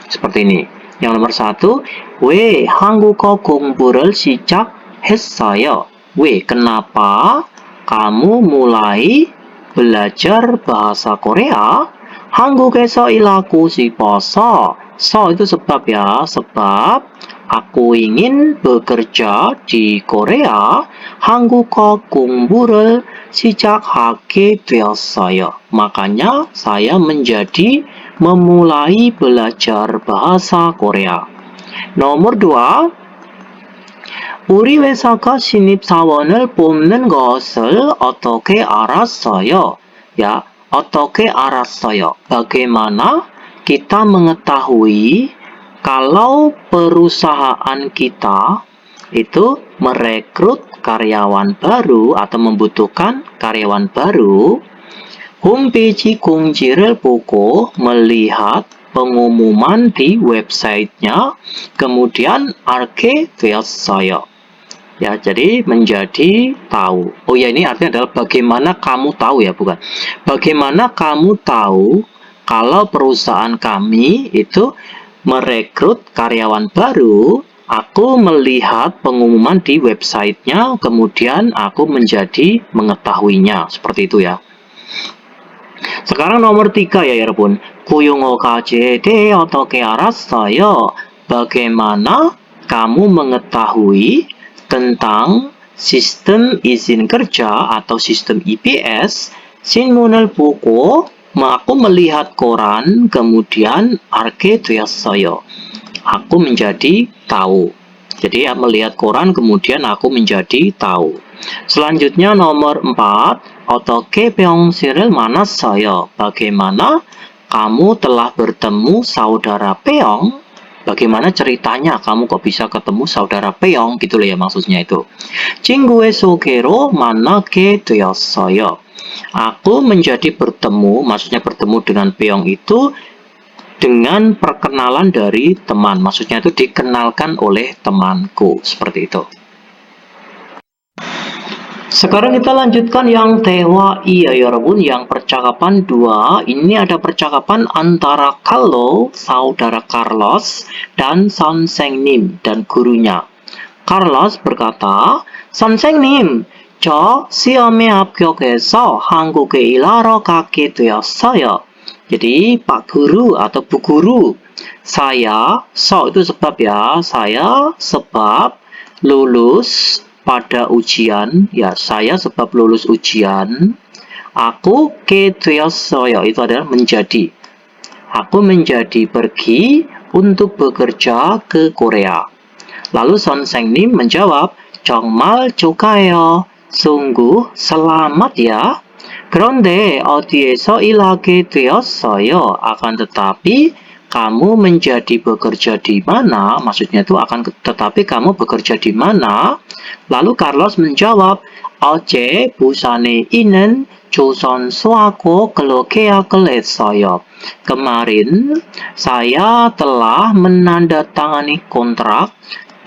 Seperti ini. Yang nomor 1, 왜 한국어 공부를 시작했어요? 왜, kenapa kamu mulai belajar bahasa Korea? 한국에서 일하고 싶어서. So itu sebab ya, sebab aku ingin bekerja di Korea. 한국어 공부를 시작하게 되었어요. Makanya saya memulai belajar bahasa Korea. Nomor 2, 우리 회사가 신입사원을 뽑는 것을 어떻게 알았어요? Ya, 어떻게 알았어요? Bagaimana kita mengetahui kalau perusahaan kita itu merekrut karyawan baru atau membutuhkan karyawan baru. 홈페이지 공지를 보고 melihat pengumuman di websitenya, kemudian 알게 되었어요. Ya, jadi menjadi tahu. Oh ya, ini artinya adalah bagaimana kamu tahu ya, bukan. Bagaimana kamu tahu kalau perusahaan kami itu merekrut karyawan baru. Aku melihat pengumuman di websitenya, kemudian aku menjadi mengetahuinya. Seperti itu ya. Sekarang nomor 3 ya, 여러분. 고용어까지에 대해 어떻게 알았어요? Bagaimana kamu mengetahui tentang sistem izin kerja atau sistem IPS? 신문을 보고, aku melihat koran, kemudian 알게 되었어요. Aku menjadi tahu. Jadi melihat koran, kemudian aku menjadi tahu. Selanjutnya nomor 4, 어떻게 병실을 만났어요? Bagaimana kamu telah bertemu saudara Peong? Bagaimana ceritanya kamu kok bisa ketemu saudara Peong? Gitu loh ya maksudnya itu. 친구의 소개로 만나게 되었어요. Aku menjadi bertemu, maksudnya bertemu dengan Peong itu dengan perkenalan dari teman. Maksudnya itu dikenalkan oleh temanku. Seperti itu. Sekarang kita lanjutkan yang 대화 2 ya, 여러분. Yang percakapan 2. Ini ada percakapan antara Carlo, saudara Carlos, dan 선생님, dan gurunya. Carlos berkata, 선생님, 저 시험에 합격해서 한국에 일하러 가게 되었어요. Jadi Pak Guru atau Bu Guru, saya, so itu sebab ya, saya sebab lulus pada ujian, ya saya sebab lulus ujian, aku ke 되었어요, itu adalah menjadi. Aku menjadi pergi untuk bekerja ke Korea. Lalu 선생님 menjawab, 정말 축하해요. sungguh selamat ya. 그런데 어디에서 일하게 되었어요? Akan tetapi kamu menjadi bekerja di mana? Maksudnya itu tetapi kamu bekerja di mana? Lalu Carlos menjawab, 어제 부산에 있는 조선소하고 근로계약을 했어요. Kemarin saya telah menandatangani kontrak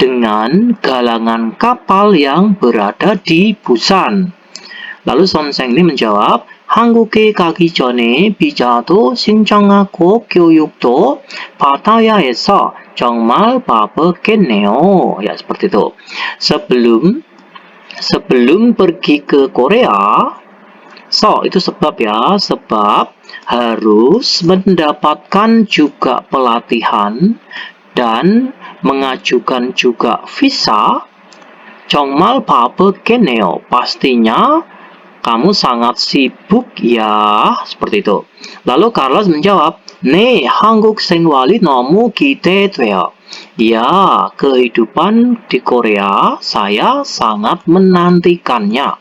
dengan galangan kapal yang berada di Busan. Lalu 선생님 menjawab, 한국에 가기 전에 비자도 신청하고 교육도 받아야 해서 정말 바쁘겠네요. Ya, seperti itu. Sebelum pergi ke Korea, so itu sebab ya, sebab harus mendapatkan juga pelatihan dan mengajukan juga visa. 정말 바쁘겠네요. Pastinya kamu sangat sibuk ya, seperti itu. Lalu Carlos menjawab, 네, 한국 생활이 너무 기대돼요. Ya, kehidupan di Korea saya sangat menantikannya.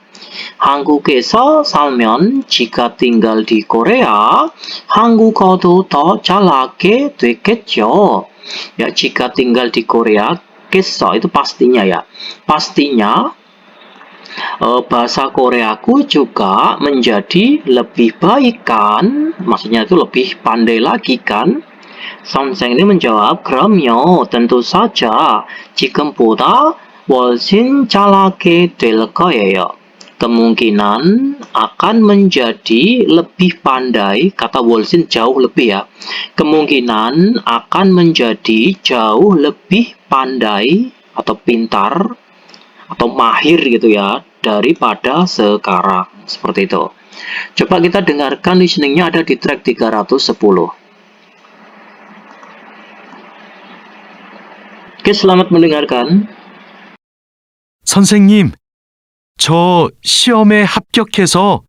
한국에서 살면 jika tinggal di Korea, 한국어도 더 잘하게 되겠죠. Ya, jika tinggal di Korea, kesо itu pastinya ya. Pastinya bahasa Koreaku juga menjadi lebih baik kan? Maksudnya itu lebih pandai lagi kan? 선생님 menjawab, 그럼요, tentu saja. 지금보다 훨씬 잘하게 될 거예요. Kemungkinan akan menjadi lebih pandai, kata 훨씬 jauh lebih ya. Kemungkinan akan menjadi jauh lebih pandai atau pintar atau mahir gitu ya daripada sekarang. Seperti itu. Coba kita dengarkan listeningnya, ada di track 310. Oke, selamat mendengarkan. 선생님, 저 시험에 합격해서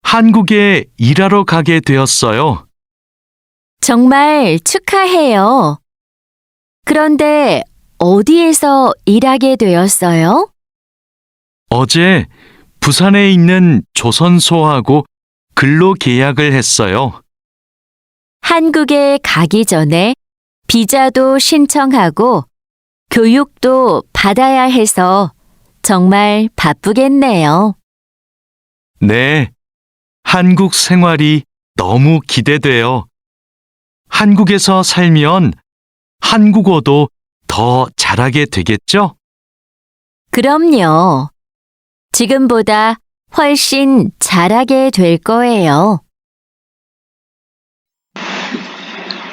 한국에 일하러 가게 되었어요. 정말 축하해요. 그런데 어디에서 일하게 되었어요? 어제 부산에 있는 조선소하고 근로 계약을 했어요. 한국에 가기 전에 비자도 신청하고 교육도 받아야 해서 정말 바쁘겠네요. 네, 한국 생활이 너무 기대돼요. 한국에서 살면 한국어도 더 잘하게 되겠죠? 그럼요. 지금보다 훨씬 잘하게 될 거예요.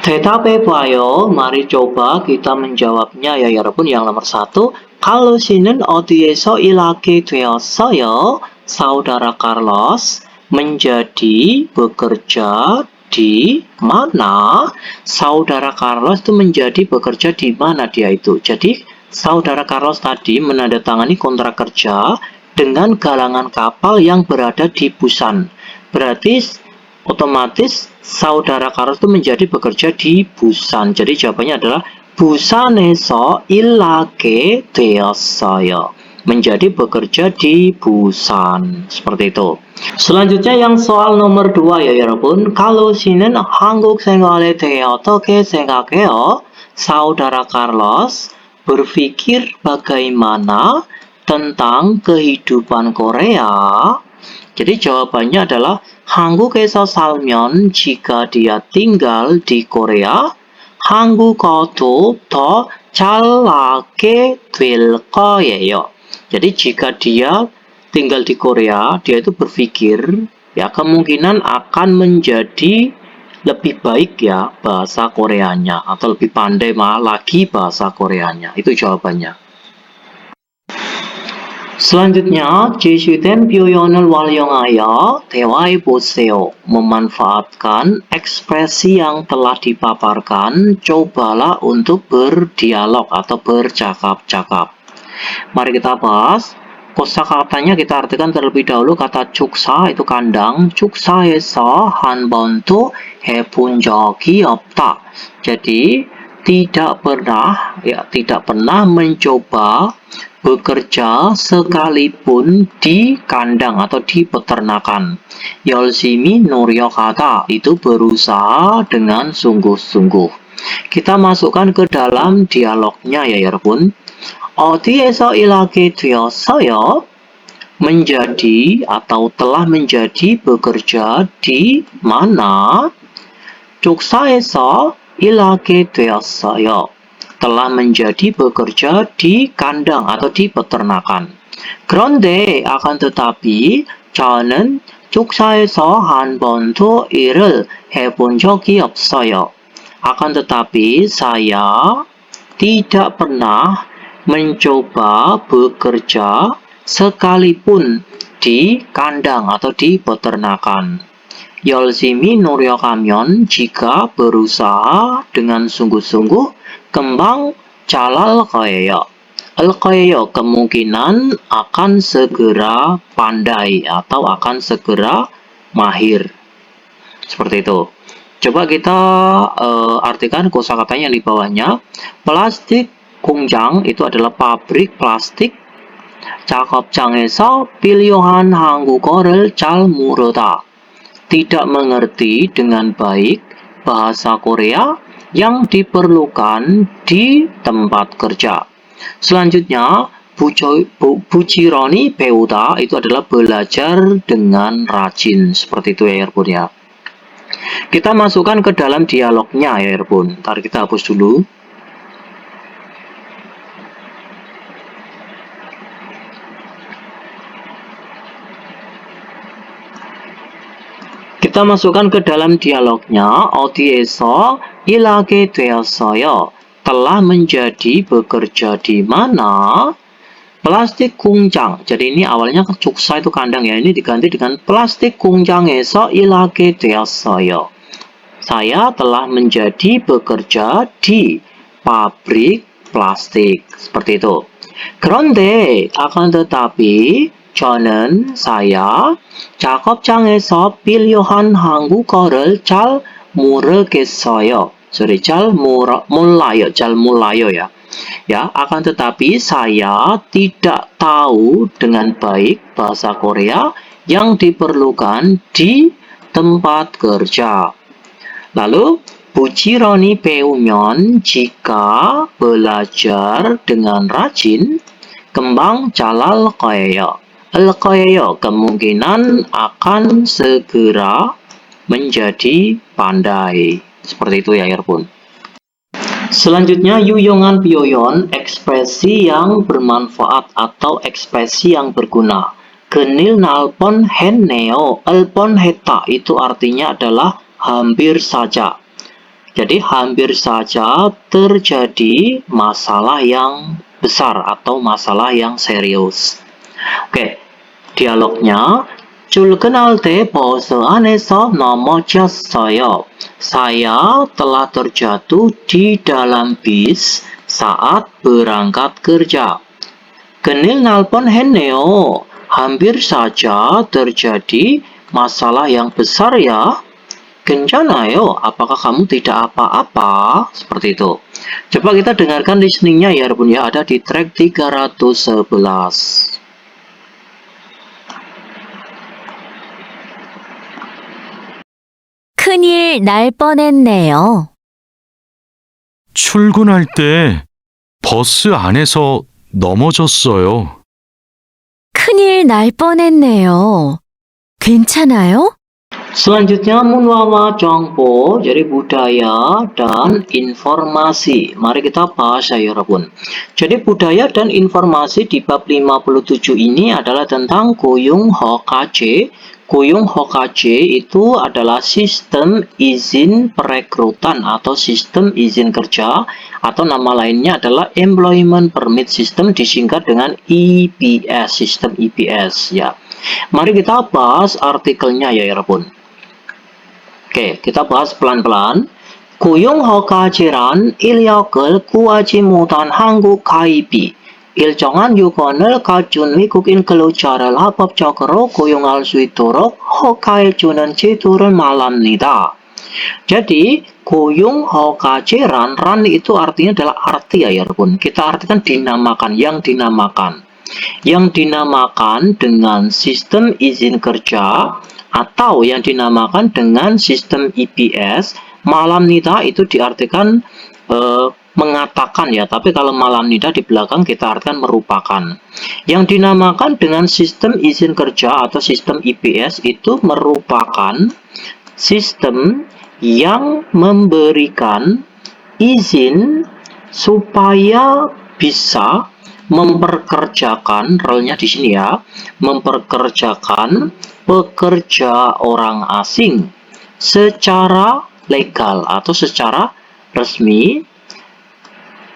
대답해봐요. Mari coba kita menjawabnya ya 여러분. Yang nomor 1, kalau 씨는 어디에서 일하게 되었어요? Saudara Carlos menjadi bekerja di mana? Saudara Carlos itu menjadi bekerja di mana dia itu. Jadi Saudara Carlos tadi menandatangani kontrak kerja dengan galangan kapal yang berada di Busan. Berarti otomatis Saudara Carlos itu menjadi bekerja di Busan. Jadi jawabannya adalah Busan에서 일하게 되었어요. Menjadi bekerja di Busan. Seperti itu. Selanjutnya yang soal nomor 2 ya 여러분. Kalau 씨는 한국 생활에 대해 어떻게 생각해요? Saudara Carlos berpikir bagaimana tentang kehidupan Korea? Jadi jawabannya adalah 한국에서 살면 jika dia tinggal di Korea, 한국어도 더 잘하게 될 거예요. Jadi jika dia tinggal di Korea, dia itu berpikir ya kemungkinan akan menjadi lebih baik ya bahasa Koreanya atau lebih pandai lagi bahasa Koreanya. Itu jawabannya. Selanjutnya, 제시된 표현을 활용하여 대화해보세요. Memanfaatkan ekspresi yang telah dipaparkan, cobalah untuk berdialog atau bercakap-cakap. Mari kita bahas. Kosakatanya kita artikan terlebih dahulu kata 축사 itu kandang. 축사에서 한 번도 해본 적이 없다. Jadi tidak pernah mencoba bekerja sekalipun di kandang atau di peternakan. 열심히 노력하다 itu berusaha dengan sungguh-sungguh. Kita masukkan ke dalam dialognya ya 여러분. 어디에서 일하게 되었어요? Menjadi atau telah menjadi bekerja di mana? 축사에서 일하게 되었어요. Telah menjadi bekerja di kandang atau di peternakan. 그런데 akan tetapi 저는 축사에서 한 번도 일을 해본 적이 없어요. Akan tetapi saya tidak pernah mencoba bekerja sekalipun di kandang atau di peternakan. 열심히 노력하면 jika berusaha dengan sungguh-sungguh 금방 잘할 거예요. 거예요 kemungkinan akan segera pandai atau akan segera mahir. Seperti itu. Coba kita artikan kosakatanya yang di bawahnya. Plastik 공장 itu adalah pabrik plastik. 작업장에서 필요한 한국어를 잘 모르다. Tidak mengerti dengan baik bahasa Korea yang diperlukan di tempat kerja. Selanjutnya, 부지런히 배우다 itu adalah belajar dengan rajin. Seperti itu ya Erbun ya. Kita masukkan ke dalam dialognya ya Erbun. Ntar kita hapus dulu. Kita masukkan ke dalam dialognya. 어디에서 일하게 되었어요? Telah menjadi bekerja di mana? Plastik 공장. Jadi ini awalnya 축사 itu kandang ya. Ini diganti dengan plastik 공장에서 일하게 되었어요. Saya telah menjadi bekerja di pabrik plastik. Seperti itu. 그런데 akan tetapi saya 작업장에서 필요한 한국어를 잘 모르겠어요. 잘 몰라요 ya. Ya, akan tetapi saya tidak tahu dengan baik bahasa Korea yang diperlukan di tempat kerja. Lalu, 부지런히 배우면 jika belajar dengan rajin, 금방 잘할 거예요. Kemungkinan akan segera menjadi pandai. Seperti itu ya, Erbun. Selanjutnya, 유용한 표현, ekspresi yang bermanfaat atau ekspresi yang berguna. 그늘 날 뻔했네요. 뻔했다 itu artinya adalah hampir saja. Jadi hampir saja terjadi masalah yang besar atau masalah yang serius. Oke, dialognya. 출근할 때 버스 안에서 넘어졌어요. Saya telah terjatuh di dalam bis saat berangkat kerja. 큰일 날 뻔했네요. Hampir saja terjadi masalah yang besar ya. 괜찮아요. Apakah kamu tidak apa-apa? Seperti itu. Coba kita dengarkan listeningnya ya, Bun ya. Ada di track 311. 큰일 날 뻔했네요. 출근할 때 버스 안에서 넘어졌어요. 큰일 날 뻔했네요. 괜찮아요? Selanjutnya munwawa jongpo, jadi budaya dan informasi. Mari kita bahas ya Rabun. Jadi budaya dan informasi di bab 57 ini adalah tentang Goyung Hokaje. Goyung Hokaje itu adalah sistem izin perekrutan atau sistem izin kerja, atau nama lainnya adalah Employment Permit System, disingkat dengan EPS, sistem EPS ya. Mari kita bahas artikelnya ya Rabun. Oke, kita bahas pelan-pelan. 고용 허가제란 인력을 구하지 못한 한국 가입이 일정한 요건을 갖춘 외국인 근로자를 합법적으로 고용할 수 있도록 허가해주는 제도를 말합니다. Jadi, 고용 허가제란, ran itu artinya adalah arti ya, Yarbun. Kita artikan dinamakan, yang dinamakan. Yang dinamakan dengan sistem izin kerja, atau yang dinamakan dengan sistem EPS. Malam nida itu diartikan mengatakan ya, tapi kalau malam nida di belakang kita artikan merupakan. Yang dinamakan dengan sistem izin kerja atau sistem EPS itu merupakan sistem yang memberikan izin supaya bisa memperkerjakan, role-nya di sini ya, memperkerjakan pekerja orang asing secara legal atau secara resmi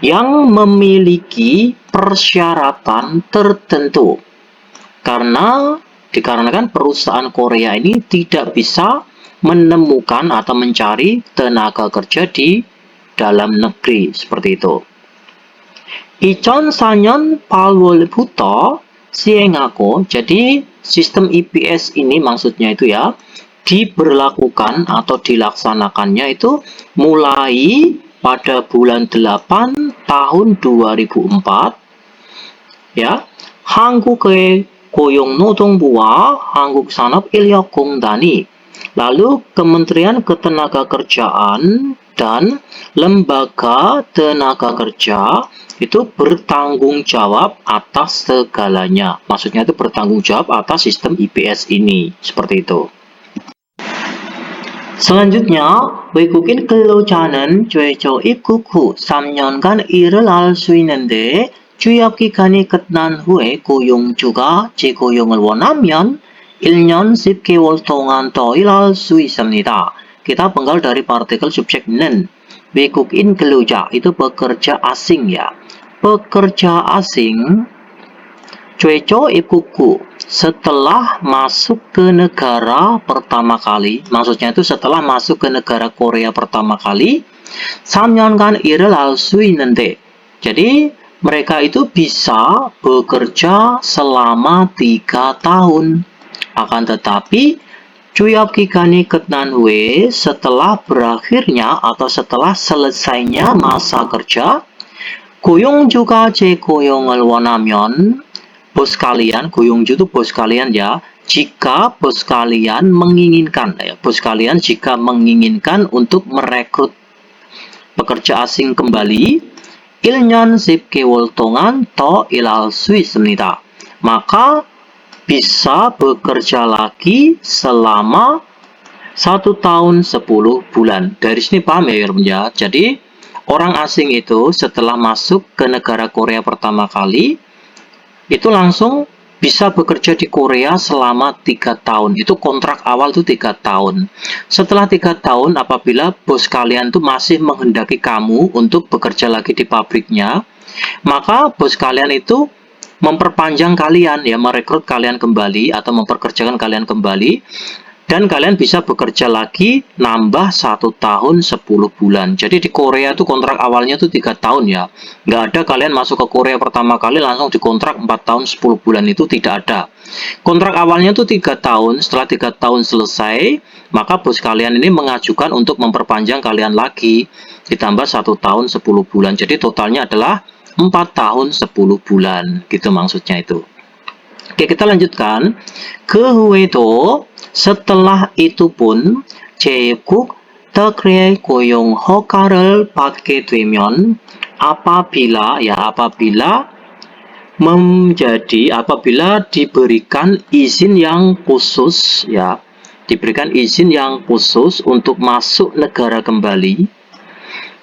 yang memiliki persyaratan tertentu. Dikarenakan perusahaan Korea ini tidak bisa menemukan atau mencari tenaga kerja di dalam negeri, seperti itu. 2004년 8월부터 시행하고, jadi sistem EPS ini maksudnya itu ya, diberlakukan atau dilaksanakannya itu mulai pada bulan 8 tahun 2004 ya. 한국의 고용노동부와 한국산업인력공단이, lalu Kementerian Ketenagakerjaan dan Lembaga Tenaga Kerja itu bertanggung jawab atas segalanya. Maksudnya itu bertanggung jawab atas sistem EPS ini. Seperti itu. Selanjutnya, 외국인 근로자는 최초 입국 후 3년간 일을 할 수 있는데 취업기간이 끝난 후에 고용주가 재고용을 원하면 1년 10개월 동안 더 일할 수 있습니다. Kita penggal dari partikel subjek 는. 외국인 근로자 itu pekerja asing ya. Pekerja asing 최초 입국 후, setelah masuk ke negara pertama kali, maksudnya itu setelah masuk ke negara Korea pertama kali, 3년간 일을 할 수 있는데, Jadi mereka itu bisa bekerja selama 3 tahun. Akan tetapi Chuyap 기간이 끝난 후에 setelah berakhirnya atau setelah selesainya masa kerja, 고용주가 재고용을 원하면 bos kalian, 고용주 itu bos kalian ya. Jika bos kalian menginginkan, bos kalian jika menginginkan untuk merekrut pekerja asing kembali, 1년 10개월 동안 더 일할 수 있습니다. Maka bisa bekerja lagi selama 1 tahun 10 bulan. Dari sini paham ya teman-teman ya. Jadi orang asing itu setelah masuk ke negara Korea pertama kali, itu langsung bisa bekerja di Korea selama 3 tahun. Itu kontrak awal itu 3 tahun. Setelah 3 tahun, apabila bos kalian itu masih menghendaki kamu untuk bekerja lagi di pabriknya, maka bos kalian itu memperpanjang kalian, ya, merekrut kalian kembali atau memperkerjakan kalian kembali, dan kalian bisa bekerja lagi nambah 1 tahun 10 bulan. Jadi di Korea itu kontrak awalnya itu 3 tahun ya. Nggak ada kalian masuk ke Korea pertama kali langsung dikontrak 4 tahun 10 bulan, itu tidak ada. Kontrak awalnya itu 3 tahun, setelah 3 tahun selesai, maka bos kalian ini mengajukan untuk memperpanjang kalian lagi, ditambah 1 tahun 10 bulan. Jadi totalnya adalah 4 tahun 10 bulan, gitu maksudnya itu. Oke, kita lanjutkan. Kehuedo, setelah itu pun 제국 특례 고용 허가를 받게 되면 apabila diberikan izin yang khusus, ya, diberikan izin yang khusus untuk masuk negara kembali,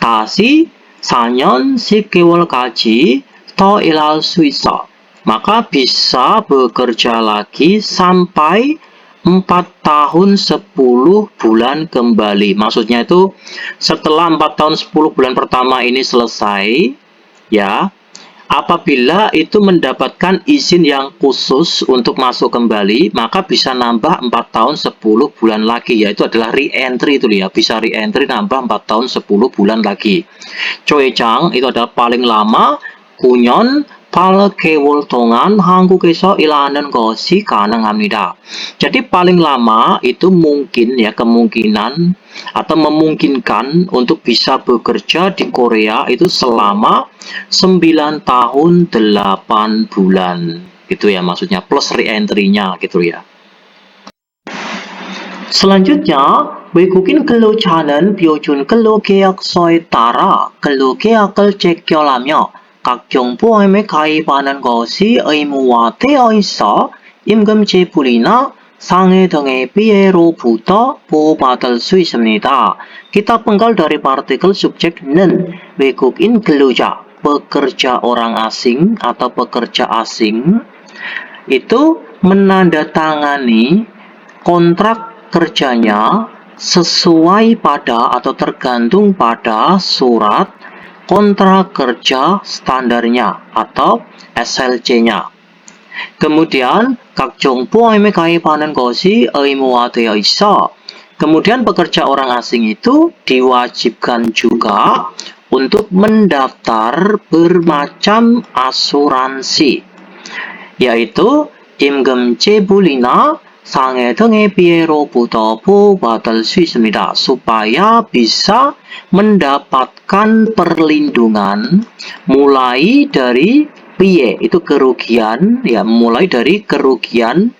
다시 4년 10개월까지 더 일할 수 있어. Maka bisa bekerja lagi sampai 4 tahun 10 bulan kembali. Maksudnya itu setelah 4 tahun 10 bulan pertama ini selesai, ya, apabila itu mendapatkan izin yang khusus untuk masuk kembali, maka bisa nambah 4 tahun 10 bulan lagi, yaitu adalah re-entry itu ya, bisa re-entry nambah 4 tahun 10 bulan lagi. Choejang itu adalah paling lama, 9년 8개월 동안 한국에서 일하는 것이 가능합니다. Jadi paling lama itu mungkin ya, kemungkinan atau memungkinkan untuk bisa bekerja di Korea itu selama 9 tahun 8 bulan. Gitu ya maksudnya, plus re-entry-nya gitu ya. Selanjutnya, 외국인 근로자는 표준 근로계약서에 따라 근로계약을 체결하며 각종 보험에 가입하는 것이 의무화되어 있어 임금 지불이나 상해 등의 피해로부터 보호받을 수 있습니다. Kita penggal dari partikel subjek 는, 외국인 근로자, pekerja orang asing atau pekerja asing, itu menandatangani kontrak kerjanya sesuai pada atau tergantung pada surat kontrak kerja standarnya atau SLC-nya. Kemudian 각종 보험에 가입하는 것이 의무화되어 있어. Kemudian pekerja orang asing itu diwajibkan juga untuk mendaftar bermacam asuransi, yaitu 임금 지불이나 상해 등의 피해로부터 보호받을 수 있습니다. supaya bisa mendapatkan perlindungan mulai dari piye, itu kerugian ya, mulai dari kerugian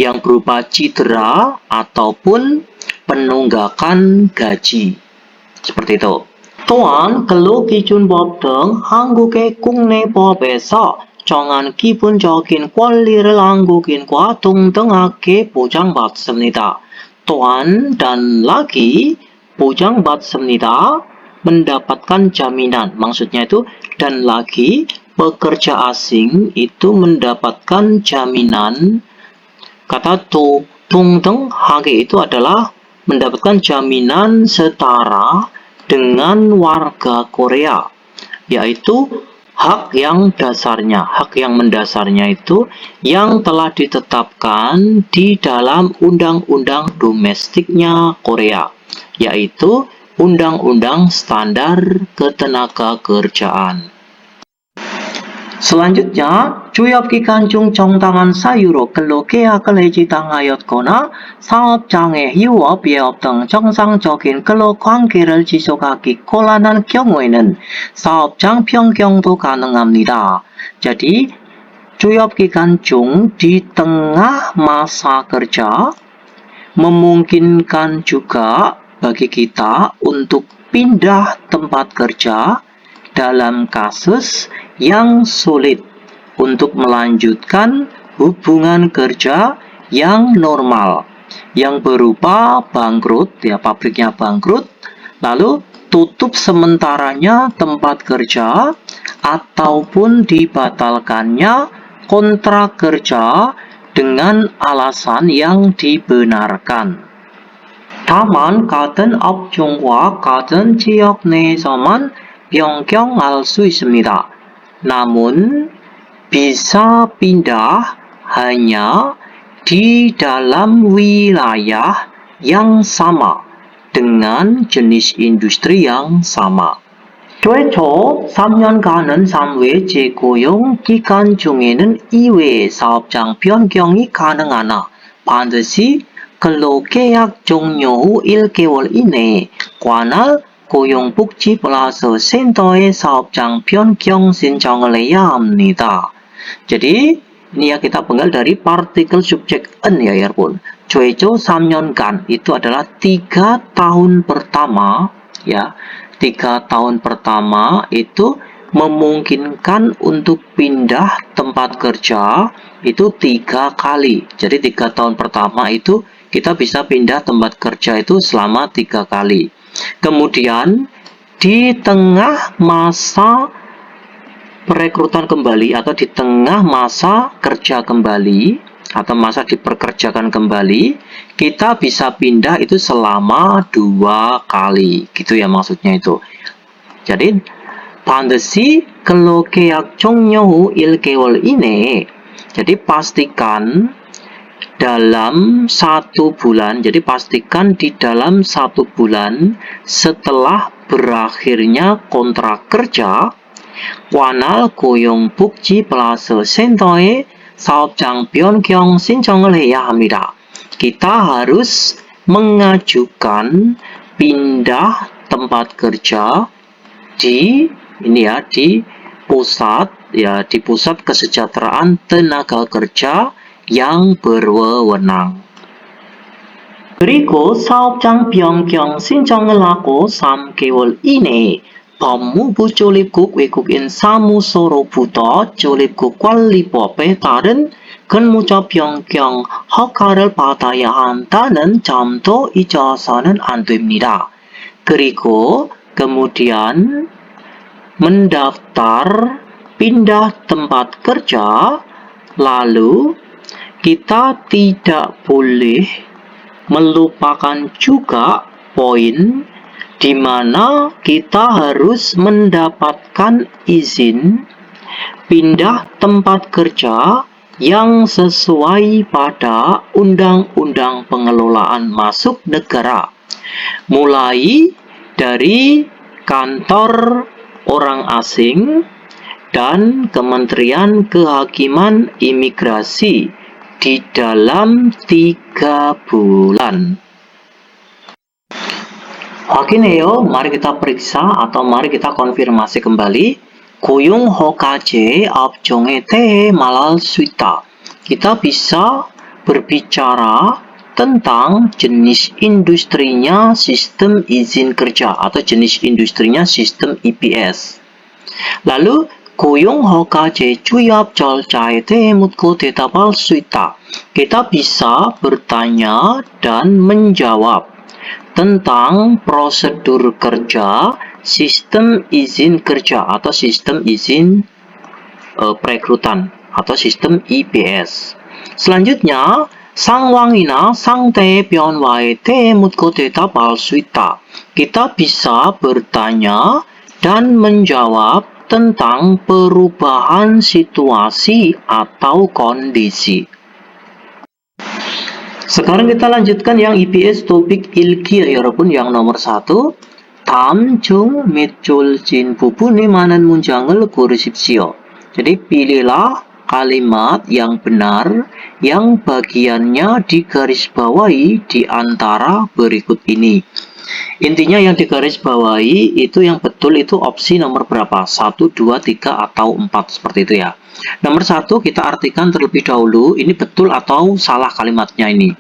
yang berupa cedera ataupun penunggakan gaji. Seperti itu. 또한 근로기준법 등 한국의 국내법에서 정한 기본적인 권리를 한국인과 동등하게 보장받습니다. 또한 dan lagi 보장받습니다. mendapatkan jaminan. Maksudnya itu dan lagi pekerja asing itu mendapatkan jaminan. Kata 동등하게 itu adalah mendapatkan jaminan setara dengan warga Korea, yaitu hak yang dasarnya, hak yang mendasarnya itu yang telah ditetapkan di dalam undang-undang domestiknya Korea, yaitu Undang-Undang Standar Ketenagakerjaan. Selanjutnya, 주협 기간 중 정당한 사유로 근로 계약을 해지당하였거나 사업장의 휴업, 예업 등 정상적인 근로 관계를 지속하기 곤란한 경우에는 사업장 변경도 가능합니다. Jadi, 주협 기간 중 di tengah masa kerja memungkinkan juga bagi kita untuk pindah tempat kerja dalam kasus yang sulit untuk melanjutkan hubungan kerja yang normal, yang berupa bangkrut, ya pabriknya bangkrut, lalu tutup sementaranya tempat kerja, ataupun dibatalkannya kontrak kerja dengan alasan yang dibenarkan. 다만 같은 업종과 같은 지역 내에서만 변경할 수 있습니다. Namun bisa pindah hanya di dalam wilayah yang sama dengan jenis industri yang sama. 최초 3년간은 3회 재고용 기간 중에는 2회 사업장 변경이 가능하나 반드시 근로계약 종료 후 1개월 이내에 관할 고용복지플러스 센터의 사업장 변경 신청을 해야 합니다. Jadi ini ya kita penggal dari partikel subjek en ya yarbun. 최초 3년간 itu adalah 3 tahun pertama ya. 3 tahun pertama itu memungkinkan untuk pindah tempat kerja itu 3 kali. Jadi 3 tahun pertama itu kita bisa pindah tempat kerja itu selama 3 kali. Kemudian di tengah masa perekrutan kembali atau di tengah masa kerja kembali atau masa diperkerjakan kembali, kita bisa pindah itu selama 2 kali. Gitu ya maksudnya itu. Jadi 반드시 근로계약 종료 후 1개월 이내에, jadi pastikan dalam 1 bulan, jadi pastikan di dalam 1 bulan setelah berakhirnya kontrak kerja, 관할 고용복지플러스 센터에 사업장 변경 신청을 해야 합니다. Kita harus mengajukan pindah tempat kerja di pusat kesejahteraan tenaga kerja yang berwenang. 그리고 사업장 변경 신청을 하고 3개월 이내에 법무부 조립국 외국인 사무소로부터 조립국 관리법에 따른 근무자 변경 허가를 받아야 한다는 점도 잊어서는 안 됩니다. 그리고 kemudian mendaftar pindah tempat kerja, lalu kita tidak boleh melupakan juga poin di mana kita harus mendapatkan izin pindah tempat kerja yang sesuai pada Undang-Undang Pengelolaan Masuk Negara, mulai dari kantor orang asing dan Kementerian Kehakiman Imigrasi di dalam 3 bulan. 확인해요. Mari kita periksa atau mari kita konfirmasi kembali. 고용 허가제 업종에 대해 말할 수 있다. Kita bisa berbicara tentang jenis industrinya sistem izin kerja atau jenis industrinya sistem EPS. Lalu 고용 허가제 취업 절차에 대해 묻고 대답할 수 있다. Kita bisa bertanya dan menjawab tentang prosedur kerja sistem izin kerja atau sistem izin perekrutan atau sistem EPS. Selanjutnya, 상황이나 상태의 변화에 대해 묻고 대답할 수 있다. Kita bisa bertanya dan menjawab tentang perubahan situasi atau kondisi. Sekarang kita lanjutkan yang EPS topik ilki ya 여러분, yang nomor 1. 다음 중 밑줄진 부분에 많은 문장을 고르십시오. Jadi pilihlah kalimat yang benar yang bagiannya digarisbawahi di antara berikut ini. Intinya yang digarisbawahi itu yang betul itu opsi nomor berapa? 1, 2, 3, atau 4 seperti itu ya. Nomor 1 kita artikan terlebih dahulu ini betul atau salah kalimatnya ini.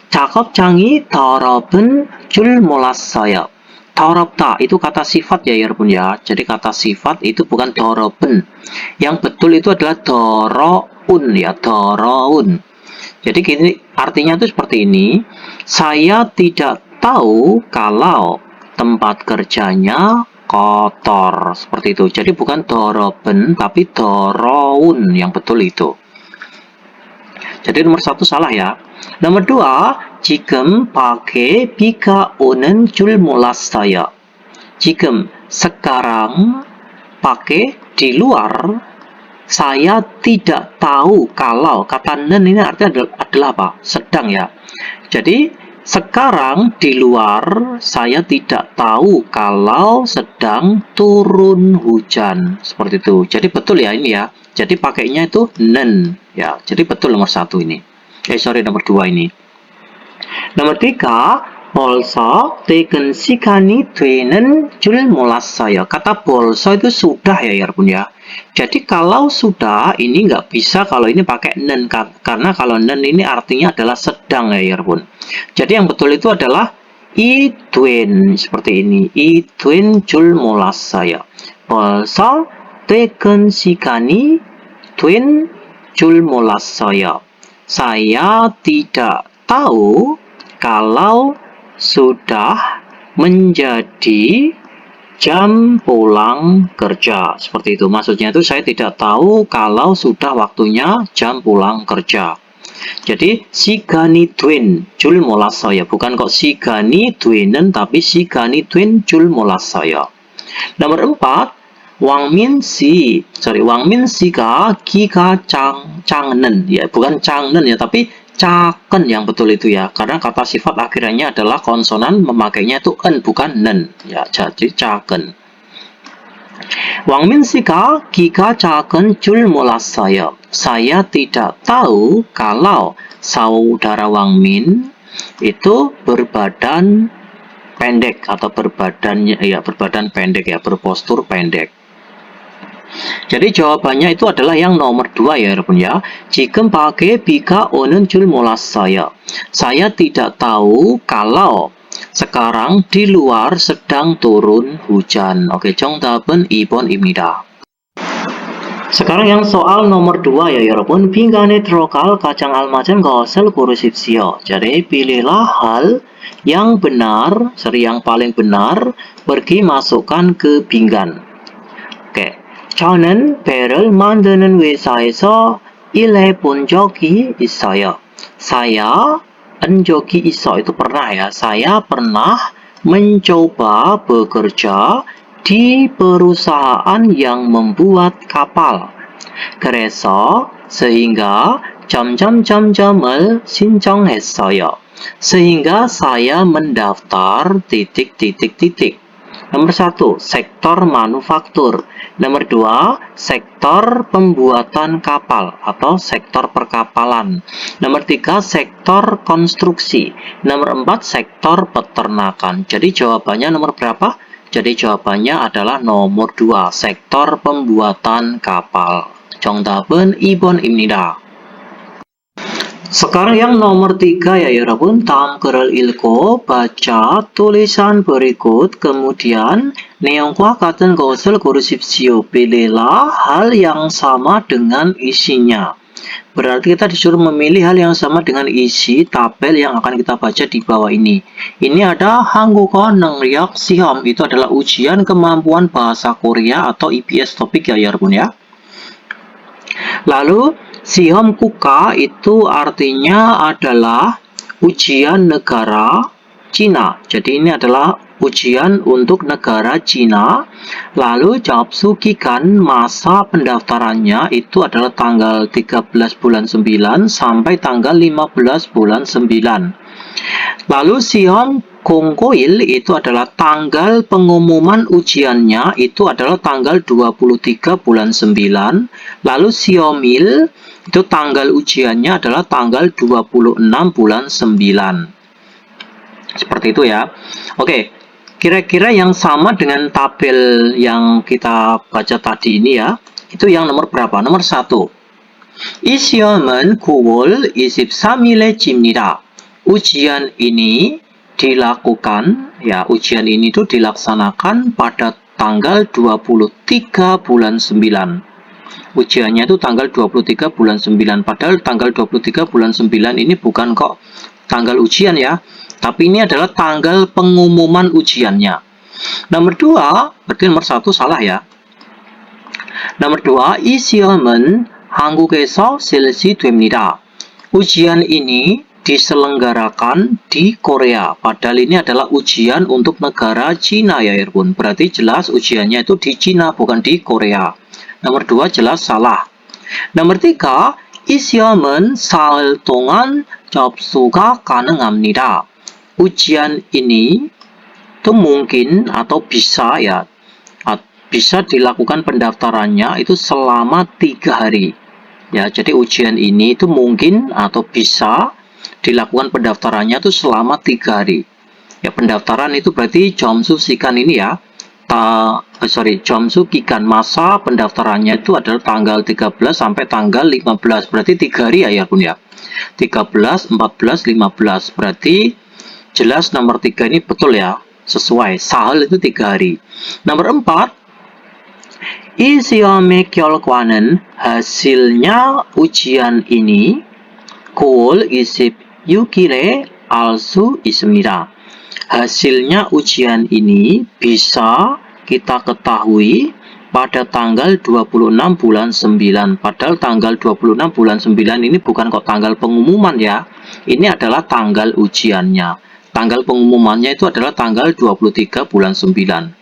작업장이 더럽은 줄 몰랐어요. 더럽다 itu kata sifat ya 여러분 ya. Jadi kata sifat itu bukan 더럽은. Yang betul itu adalah 더러운 ya, 더러운. Jadi gini, artinya itu seperti ini. Saya tidak tahu kalau tempat kerjanya kotor. Seperti itu. Jadi bukan 더럽은 tapi 더러운 yang betul itu. Jadi nomor 1 salah ya. Nomor 2, 지금 밖에 비가 오는 줄 몰랐어요. 지금 sekarang pakai di luar saya tidak tahu kalau kata nen ini artinya adalah apa? Sedang ya. Jadi sekarang di luar saya tidak tahu kalau sedang turun hujan. Seperti itu. Jadi betul ya ini ya. Jadi pakainya itu nen ya. Jadi betul nomor 1 ini. Nomor 2 ini. Nomor 3, 벌써 퇴근 시간이 되는 줄 몰랐어요. Kata 벌써 itu sudah ya 여러분 ya. Jadi kalau sudah ini nggak bisa kalau ini pakai nen karena kalau nen ini artinya adalah sedang ya 여러분. Jadi yang betul itu adalah 이된 seperti ini. 이된 줄 몰랐어요. 벌써 퇴근 시간이 된 줄 몰랐어요. Saya tidak tahu kalau sudah menjadi jam pulang kerja. Seperti itu. Maksudnya itu saya tidak tahu kalau sudah waktunya jam pulang kerja. Jadi 시간이 된 줄 몰랐어요. Bukan kok 시간이 되는 tapi 시간이 된 줄 몰랐어요. Nomor 4, 왕민 씨가 기가 짱는 ya, bukan 짱는 ya, tapi caken yang betul itu ya. Karena kata sifat akhirnya adalah konsonan, memakainya itu en bukan nen ya. Jadi caken. 왕민 씨가 기가 작은 줄 몰랐어요. Saya tidak tahu kalau saudara Wangmin itu berbadan pendek atau berbadan pendek ya, berpostur pendek. Jadi jawabannya itu adalah yang nomor 2 ya 여러분 ya. 지금 밖에 비가 오는 줄 몰랐어요. Saya tidak tahu kalau sekarang di luar sedang turun hujan. Oke, 정답은 2번입니다. sekarang yang soal nomor 2 ya 여러분. 빈간에 들어갈 가장 알맞은 것을 고르십시오. Jadi pilihlah hal yang benar, yang paling benar, pergi masukkan ke pinggan. Oke. 저는 배를 만드는 회사에서 일해 본 적이 있어요. Saya 적이 있어 itu pernah ya. Saya pernah mencoba bekerja di perusahaan yang membuat kapal. 그래서 sehingga 점점점점을 신청했어요. Sehingga saya mendaftar titik-titik-titik. Nomor 1, sektor manufaktur. Nomor 2, sektor pembuatan kapal atau sektor perkapalan. Nomor 3, sektor konstruksi. Nomor 4, sektor peternakan. Jadi jawabannya nomor berapa? Jadi jawabannya adalah nomor 2, sektor pembuatan kapal. 정답은 2번입니다. Sekarang yang nomor 3 ya 여러분. 다음 글을 읽고 baca tulisan berikut kemudian 내용과 같은 것을 고르십시오. Pilihlah hal yang sama dengan isinya. Berarti kita disuruh memilih hal yang sama dengan isi tabel yang akan kita baca di bawah ini. Ini ada 한국어 능력 시험, itu adalah ujian kemampuan bahasa Korea atau EBS topik ya 여러분 ya. Lalu 시험 국가 itu artinya adalah ujian negara Cina. Jadi ini adalah ujian untuk negara Cina. Lalu 접수 기간 masa pendaftarannya itu adalah tanggal 13 bulan 9 sampai tanggal 15 bulan 9. Lalu 시험 Kongkoil itu adalah tanggal pengumuman ujiannya itu adalah tanggal 23 bulan 9. Lalu Siomil itu tanggal ujiannya adalah tanggal 26 bulan 9. Seperti itu ya. Oke, kira-kira yang sama dengan tabel yang kita baca tadi ini ya. Itu yang nomor berapa? Nomor 1. 이 시험은 9월 23일에 집니다. Ujian ini dilakukan, ya ujian ini tuh dilaksanakan pada tanggal 23 bulan 9. Ujiannya itu tanggal 23 bulan 9. Padahal tanggal 23 bulan 9 ini bukan kok tanggal ujian ya. Tapi ini adalah tanggal pengumuman ujiannya. Nomor 2, berarti nomor 1 salah ya. Nomor 2, 이 시험은 한국에서 실시됩니다. Ujian ini diselenggarakan di Korea. Padahal ini adalah ujian untuk negara Cina ya Irfan. Berarti jelas ujiannya itu di Cina bukan di Korea. Nomor 2 jelas salah. Nomor 3, 이 시험은 사흘 동안 접수가 가능합니다. Ujian ini itu mungkin atau bisa ya, bisa dilakukan pendaftarannya itu selama 3 hari. Ya, jadi ujian ini itu mungkin atau bisa dilakukan pendaftarannya itu selama 3 hari. Ya, pendaftaran itu berarti 점수 시간 ini ya. 점수 기간, masa pendaftarannya itu adalah tanggal 13 sampai tanggal 15. Berarti 3 hari ya Bun ya. 13, 14, 15. Berarti jelas nomor 3 ini betul ya. Sesuai. Sahal itu 3 hari. Nomor 4, 이 시험의 결과는 hasilnya ujian ini 9월 26일에 알 수 있습니다. Hasilnya ujian ini bisa kita ketahui pada tanggal 26 bulan 9. Padahal tanggal 26 bulan 9 ini bukan kok tanggal pengumuman ya. Ini adalah tanggal ujiannya. Tanggal pengumumannya itu adalah tanggal 23 bulan 9.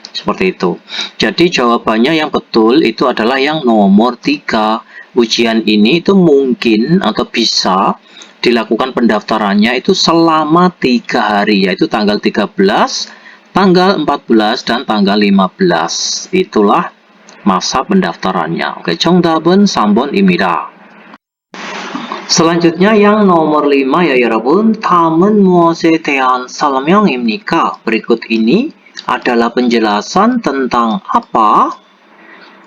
Seperti itu. Jadi jawabannya yang betul itu adalah yang nomor 3. Ujian ini itu mungkin atau bisa dilakukan pendaftarannya itu selama 3 hari, yaitu tanggal 13, tanggal 14, dan tanggal 15. Itulah masa pendaftarannya. Oke, 정답은 3번입니다. Selanjutnya yang nomor 5 ya 여러분. 다음은 무엇에 대한 설명입니까? Berikut ini adalah penjelasan tentang apa?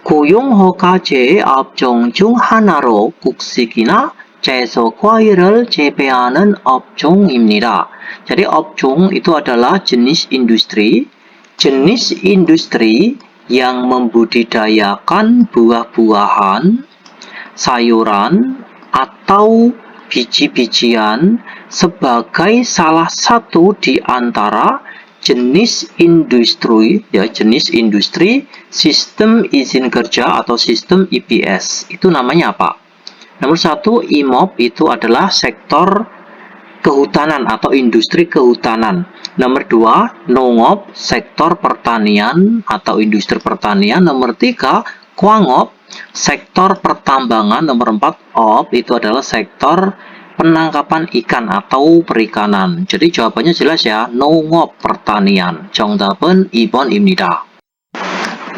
고용허가제 업종 중 하나로 곡식이나 채소, 과일을 재배하는 업종입니다. Jadi 업종 itu adalah jenis industri yang membudidayakan buah-buahan, sayuran, atau biji-bijian sebagai salah satu di antara jenis industri sistem izin kerja atau sistem IPS. Itu namanya apa? Nomor 1, IMOP itu adalah sektor kehutanan atau industri kehutanan. Nomor 2, NONGOP sektor pertanian atau industri pertanian. Nomor 3, KWANGOP sektor pertambangan. Nomor 4, OP itu adalah sektor penangkapan ikan atau perikanan. Jadi jawabannya jelas ya, 농업 pertanian. 정답은 2번입니다.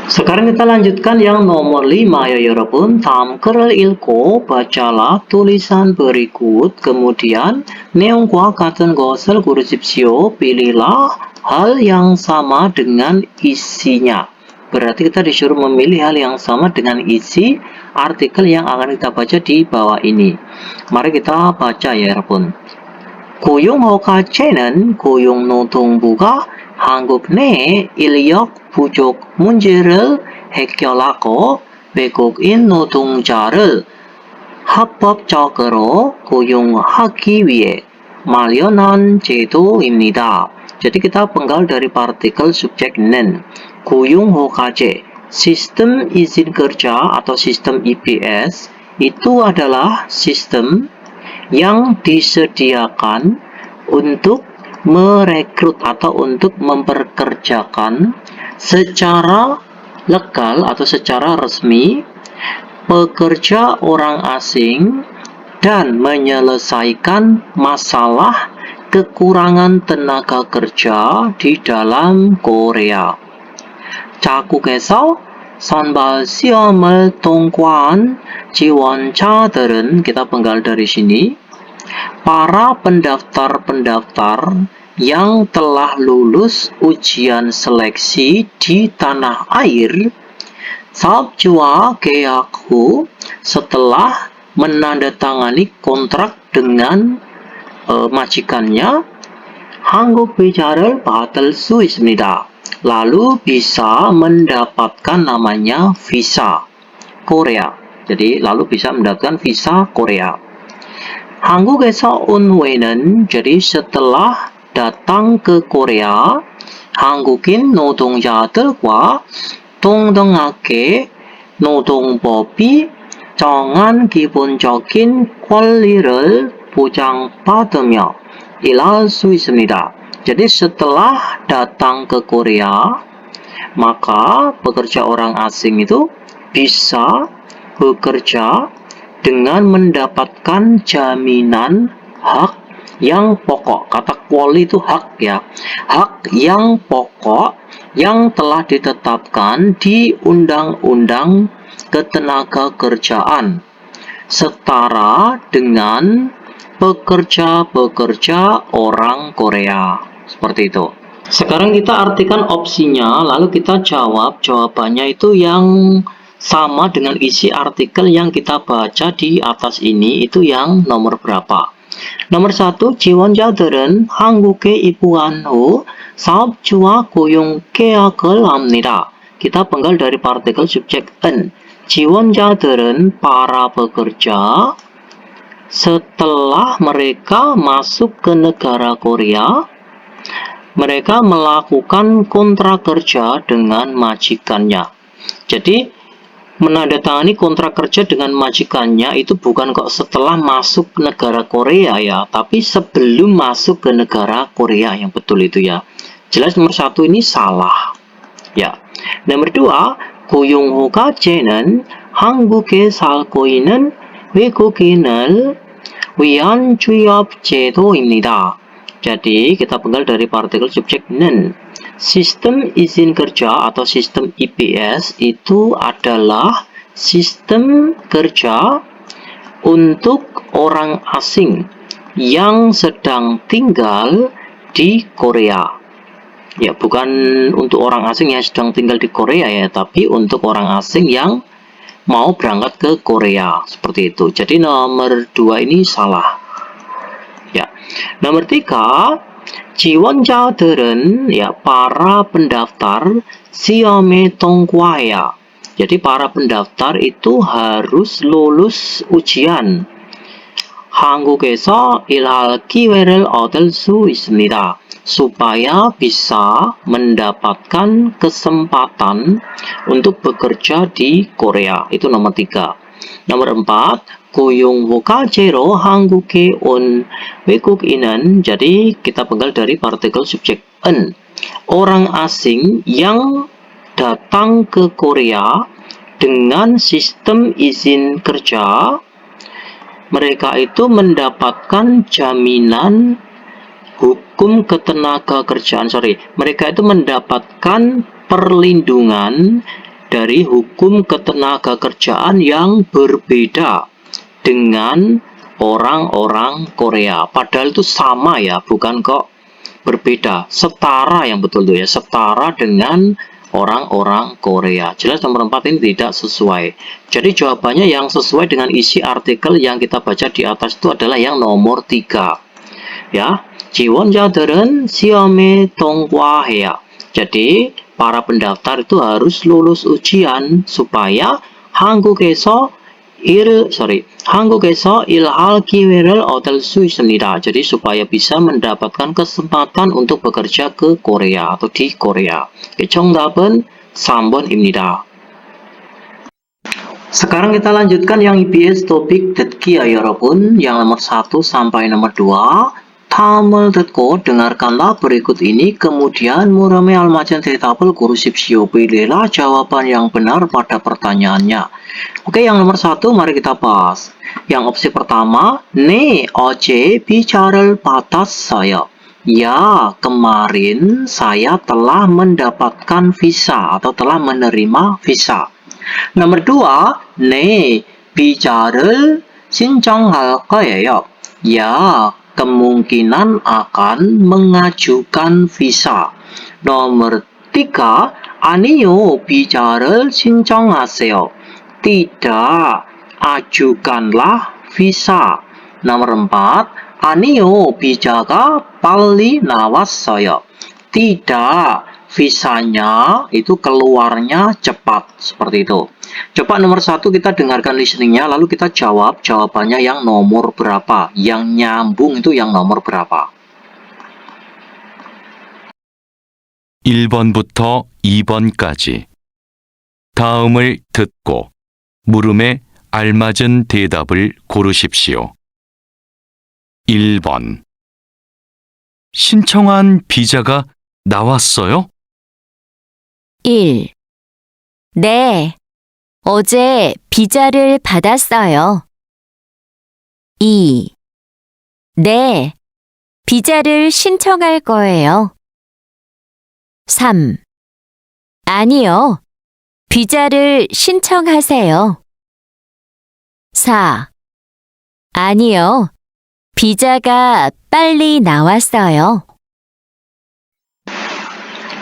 Sekarang kita lanjutkan yang nomor 5 ya 여러분. 다음 글을 읽고 bacalah tulisan berikut. Kemudian 내용과 같은 것을 고르십시오. Pilihlah hal yang sama dengan isinya. Berarti kita disuruh memilih hal yang sama dengan isi artikel yang akan kita baca di bawah ini. Mari kita baca ya 여러분. 고용허가제는 고용노동부가 한국 내 인력 부족 문제를 해결하고 외국인 노동자를 합법적으로 고용하기 위해 마련한 제도입니다. Jadi kita penggal dari partikel subjek nen. 고용허가제, sistem izin kerja atau sistem IPS itu adalah sistem yang disediakan untuk merekrut atau untuk memperkerjakan secara legal atau secara resmi pekerja orang asing dan menyelesaikan masalah kekurangan tenaga kerja di dalam Korea. 자국에서 선발 시험을 통과한 지원자들은, kita penggal dari sini, para pendaftar-pendaftar yang telah lulus ujian seleksi di tanah air 사업주와 계약 후, setelah menandatangani kontrak dengan majikannya, 한국 비자를 받을 수 있습니다. Lalu bisa mendapatkan namanya visa Korea. Jadi lalu bisa mendapatkan visa Korea. 한국에서 온 후에는, jadi setelah datang ke Korea, 한국인 노동자들과 동등하게 노동법이 정한 기본적인 권리를 보장받으며 일할 수 있습니다. Jadi setelah datang ke Korea, maka pekerja orang asing itu bisa bekerja dengan mendapatkan jaminan hak yang pokok. Kata quali itu hak ya. Hak yang pokok yang telah ditetapkan di Undang-Undang Ketenagakerjaan setara dengan pekerja-pekerja orang Korea. Seperti itu. Sekarang kita artikan opsinya, lalu kita jawab. Jawabannya itu yang sama dengan isi artikel yang kita baca di atas ini, itu yang nomor berapa? nomor 1, 지원자들은 한국에 입국한 후 사업주와 고용 계약을 합니다. Kita penggal dari partikel subjek en. 지원자들은 para pekerja setelah mereka masuk ke negara Korea, mereka melakukan kontrak kerja dengan majikannya. Jadi menandatangani kontrak kerja dengan majikannya itu bukan kok setelah masuk ke negara Korea ya, tapi sebelum masuk ke negara Korea, yang betul itu ya. Jelas nomor 1 ini salah. Ya. nomor 2, 고용후가제는 한국에 살고 있는 외국인을 위한 취업제도입니다. Jadi kita penggal dari partikel subjek nen. Sistem izin kerja atau sistem IPS itu adalah sistem kerja untuk orang asing yang sedang tinggal di Korea. Ya, bukan untuk orang asing yang sedang tinggal di Korea ya, tapi untuk orang asing yang mau berangkat ke Korea. Seperti itu. Jadi nomor 2 ini salah. Ya. Nomor 3, 지원자들은 ya para pendaftar 시험에 통과해야. Jadi para pendaftar itu harus lulus ujian. 한국에서 일할 기회를 얻을 수 있습니다. supaya bisa mendapatkan kesempatan untuk bekerja di Korea. Itu nomor 3. nomor 4, 고용후가제로 한국에 온 외국인은, jadi kita penggal dari partikel subjek en. Orang asing yang datang ke Korea dengan sistem izin kerja, mereka itu mendapatkan jaminan hukum ketenagakerjaan, mereka itu mendapatkan perlindungan dari hukum ketenagakerjaan yang berbeda dengan orang-orang Korea. Padahal itu sama ya, bukan kok berbeda, setara yang betul tuh ya, setara dengan orang-orang Korea. Jelas nomor 4 ini tidak sesuai. Jadi jawabannya yang sesuai dengan isi artikel yang kita baca di atas itu adalah yang nomor 3. Ya, 지원자들은 시험에 통과해야. Jadi para pendaftar itu harus lulus ujian supaya 한국에서 일할 기회를 얻을 수 있습니다. Jadi supaya bisa mendapatkan kesempatan untuk bekerja ke Korea atau di Korea. 정답은 3번입니다. Sekarang kita lanjutkan yang EBS topik 듣기 ya 여러분. Yang nomor 1 sampai nomor 2. 다음을 듣고 dengarkanlah berikut ini, kemudian 물음의 알맞은 대답을 고르십시오. Pilihlah jawaban yang benar pada pertanyaannya. Oke, yang nomor 1 mari kita bahas. Yang opsi pertama, 네, 어제 비자를 받았어요. Ya, kemarin saya telah mendapatkan visa atau telah menerima visa. Nomor 2, 네, 비자를 신청할 거예요. Ya, kemungkinan akan mengajukan visa. Nomor 3, 아니요, 비자를 신청하세요. Tidak, ajukanlah visa. Nomor 4, 아니요, 비자가 빨리 나왔어요. Tidak, visanya itu keluarnya cepat. Seperti itu. Coba nomor 1 kita dengarkan listeningnya, lalu kita jawab jawabannya yang nomor berapa. Yang nyambung itu yang nomor berapa. 1번부터 2번까지. 다음을 듣고 물음에 알맞은 대답을 고르십시오. 1번. 신청한 비자가 나왔어요? 1. 네, 어제 비자를 받았어요. 2. 네, 비자를 신청할 거예요. 3. 아니요, 비자를 신청하세요. 4. 아니요, 비자가 빨리 나왔어요.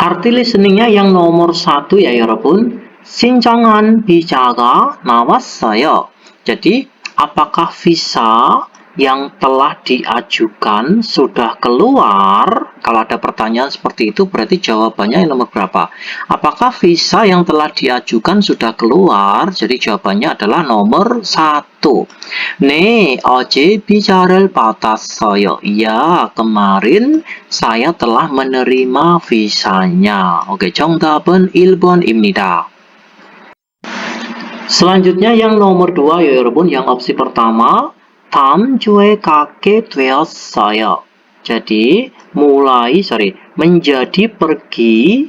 Arti listeningnya yang nomor 1 ya 여러분. 신청한 비자가 나왔어요. Jadi, apakah visa yang telah diajukan sudah keluar? Kalau ada pertanyaan seperti itu, berarti jawabannya yang nomor berapa? Apakah visa yang telah diajukan sudah keluar? Jadi jawabannya adalah nomor 1. 네, 어제 비자를 받았어요. Ya, kemarin saya telah menerima visanya. Oke, 정답은 1번입니다. Selanjutnya yang nomor 2 ya 여러분, yang opsi pertama, 다음 주에 가게 되었어요. Jadi, menjadi pergi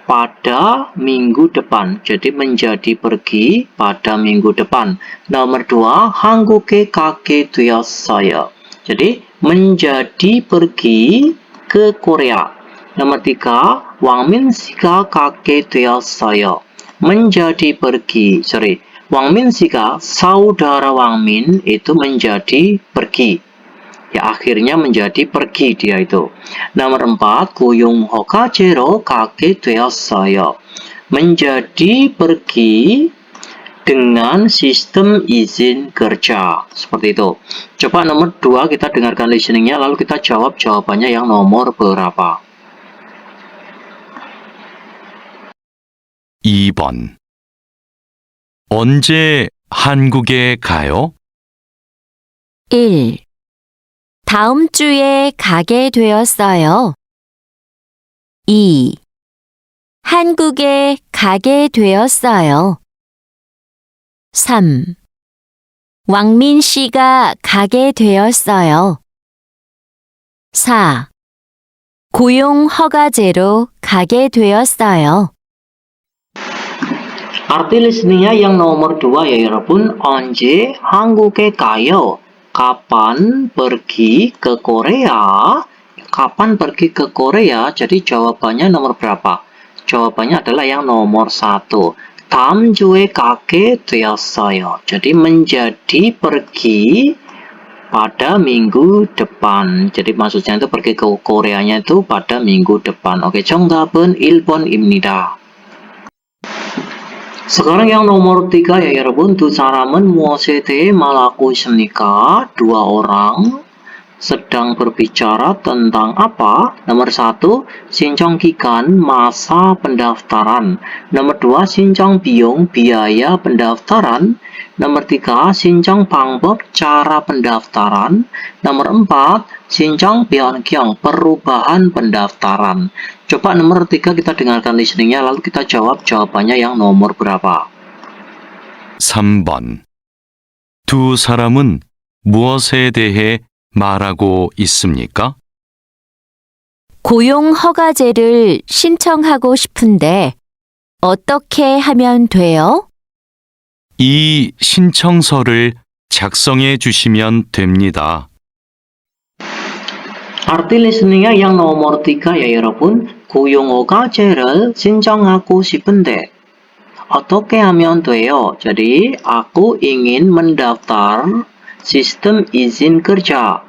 pada minggu depan. Jadi, menjadi pergi pada minggu depan. Nomor 2, 한국에 가게 되었어요. Jadi, menjadi pergi ke Korea. Nomor 3, 왕민 씨가 가게 되었어요. Menjadi pergi. Wang Min Sika, saudara Wang Min itu menjadi pergi. Ya, akhirnya menjadi pergi dia itu. Nomor 4, 고용 허가제로 가게 되었어요. Menjadi pergi dengan sistem izin kerja. Seperti itu. Coba nomor 2 kita dengarkan listeningnya, lalu kita jawab jawabannya yang nomor berapa. 2번. 언제 한국에 가요? 1. 다음 주에 가게 되었어요. 2. 한국에 가게 되었어요. 3. 왕민 씨가 가게 되었어요. 4. 고용 허가제로 가게 되었어요. Arti listeningnya yang nomor 2 ya 여러분. 언제 한국에 가요? Kapan pergi ke Korea? Kapan pergi ke Korea? Jadi jawabannya nomor berapa? Jawabannya adalah yang nomor 1. 다음 주에 가게 되었어요. Jadi menjadi pergi pada minggu depan. Jadi maksudnya itu pergi ke Koreanya itu pada minggu depan. Oke, 정답은 1번입니다. Sekarang yang nomor 3 ya 여러분. 두 사람은 무엇에 대해 말하고 있습니까? Dua orang sedang berbicara tentang apa? Nomor 1, 신청 기간, masa pendaftaran. Nomor 2, 신청 비용, biaya pendaftaran. Nomor 3, 신청 방법, cara pendaftaran. Nomor 4, 신청 변경, perubahan pendaftaran. Coba nomor 3 kita dengarkan listeningnya, lalu kita jawab jawabannya yang nomor berapa. 3번. 두 사람은 무엇에 대해 말하고 있습니까? 고용 허가제를 신청하고 싶은데 어떻게 하면 돼요? 이 신청서를 작성해 주시면 됩니다. Arti listeningnya yang nomor 3 ya 여러분. 고용허가제를 신청하고 싶은데 어떻게 하면 돼요? Jadi, aku ingin mendaftar sistem izin kerja.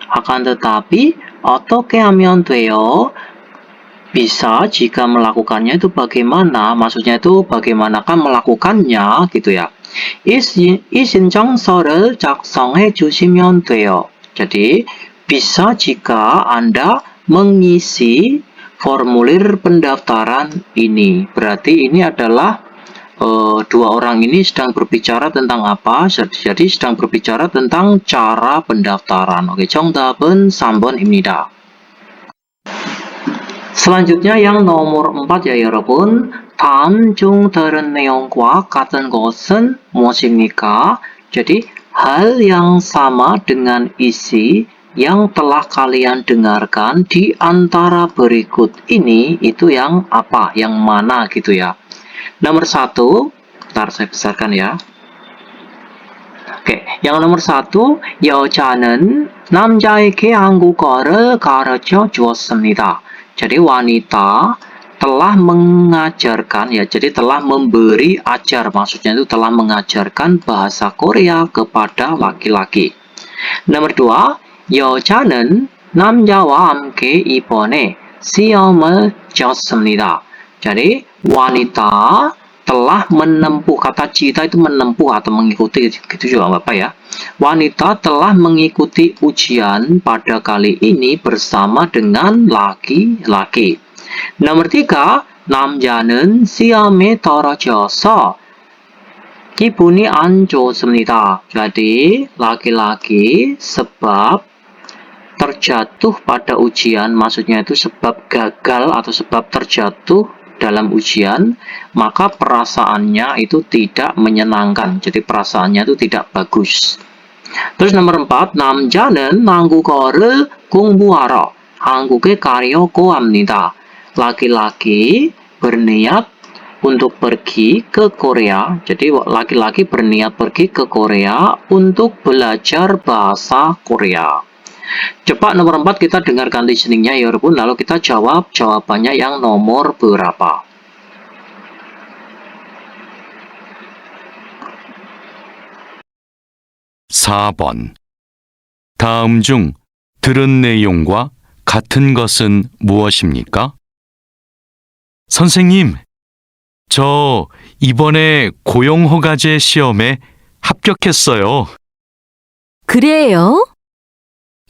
Akan tetapi, 어떻게 하면 돼요? Bisa jika melakukannya itu bagaimana? Maksudnya itu bagaimanakah melakukannya gitu ya. 이 신청서를 작성해 주시면 돼요. Jadi, bisa jika Anda mengisi formulir pendaftaran ini. Berarti ini adalah dua orang ini sedang berbicara tentang apa? Jadi sedang berbicara tentang cara pendaftaran. Oke, 정답은 3번입니다. Selanjutnya yang nomor 4 ya 여러분. 다음 중 들은 내용과 같은 것은 무엇입니까? Jadi hal yang sama dengan isi yang telah kalian dengarkan di antara berikut ini itu yang apa? Yang mana gitu ya. Nomor 1, ntar saya besarkan ya. Oke, yang nomor 1, 여자는 남자에게 한국어를 가르쳐 주었습니다. Jadi wanita telah mengajarkan ya, jadi telah memberi ajar, maksudnya itu telah mengajarkan bahasa Korea kepada laki-laki. Nomor 2, 여자는 남자와 함께 이번에 시험을 쳤습니다. Jadi wanita telah menempuh, kata cita itu menempuh atau mengikuti gitu juga Bapak ya. Wanita telah mengikuti ujian pada kali ini bersama dengan laki-laki. Nomor 3, 남자는 시험에 떨어져서 기분이 안 좋습니다. Jadi laki-laki sebab terjatuh pada ujian, maksudnya itu sebab gagal atau sebab terjatuh dalam ujian, maka perasaannya itu tidak menyenangkan. Jadi perasaannya itu tidak bagus. Terus nomor 4, 남자는 한국어를 공부하러 한국에 가려고 합니다. Laki-laki berniat untuk pergi ke Korea. Jadi laki-laki berniat pergi ke Korea untuk belajar bahasa Korea. Coba nomor 4 kita dengarkan listeningnya ya 여러분. Lalu kita jawab jawabannya yang nomor berapa. (4번) 다음 중 들은 내용과 같은 것은 무엇입니까? 선생님, 저 이번에 고용허가제 시험에 합격했어요. 그래요?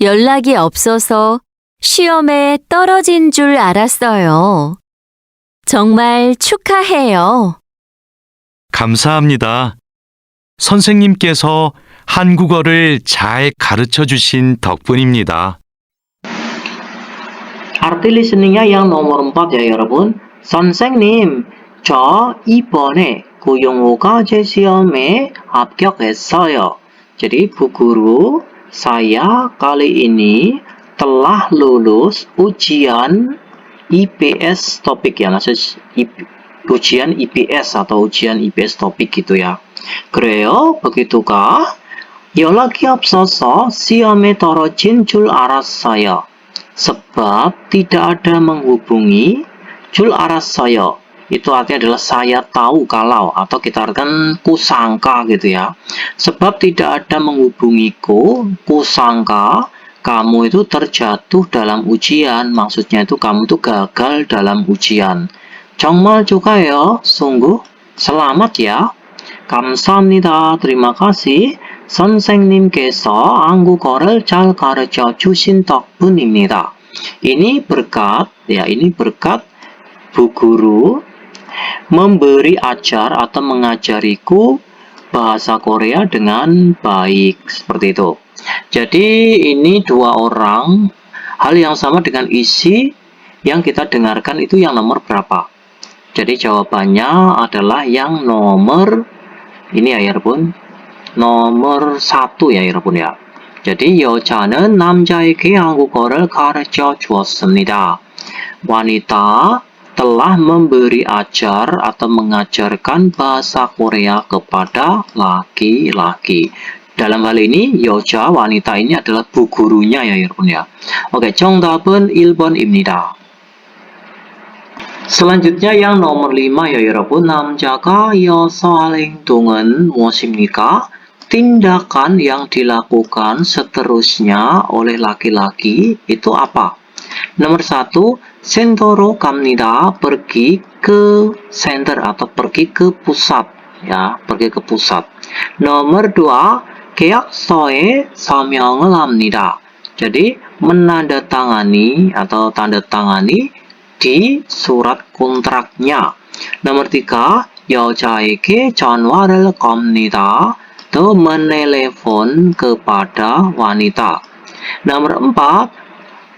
연락이 없어서 시험에 떨어진 줄 알았어요. 정말 축하해요. 감사합니다. 선생님께서 한국어를 잘 가르쳐 주신 덕분입니다. Arti listeningnya yang nomor 4 ya 여러분. 선생님, 저 이번에 고용허가제 시험에 합격했어요. Jadi Bu Guru, saya kali ini telah lulus ujian IPS topik ya, maksud ujian IPS atau ujian IPS topik gitu ya. 그래요? begitukah? 연락이 없어서 시험에 떨어진 줄 알았어요. Sebab tidak ada menghubungi, 줄 알았어요. Itu artinya adalah saya tahu kalau, atau kita artikan kusangka gitu ya. Sebab tidak ada menghubungiku, kusangka kamu itu terjatuh dalam ujian. Maksudnya itu kamu itu gagal dalam ujian. 정말 축하해요. sungguh selamat ya. 감사합니다. terima kasih. 선생님께서 한국어를 잘 가르쳐 주신 덕분입니다. Ini berkat, ya ini berkat Bu Guru memberi ajar atau mengajariku bahasa Korea dengan baik. Seperti itu. Jadi ini dua orang, hal yang sama dengan isi yang kita dengarkan itu yang nomor berapa? Jadi jawabannya adalah yang nomor ini ya 여러분. nomor 1 ya 여러분 ya. jadi 여자는 남자에게 한국어를 가르쳐 주었습니다. wanita telah memberi ajar atau mengajarkan bahasa Korea kepada laki-laki. Dalam hal ini, 여자 wanita ini adalah bu gurunya ya 여러분 ya. Oke, 정답은 1번입니다. Selanjutnya yang nomor 5 ya 여러분. 남자가 이어서 할 행동은 무엇입니까? Tindakan yang dilakukan seterusnya oleh laki-laki itu apa? Nomor 1, sento로 갑니다. pergi ke center atau pergi ke pusat ya, pergi ke pusat. Nomor 2, 계약서에 서명을 합니다. Jadi menandatangani atau tanda tangani di surat kontraknya. Nomor 3, 여자에게 전화를 겁니다. atau menelepon kepada wanita. Nomor 4,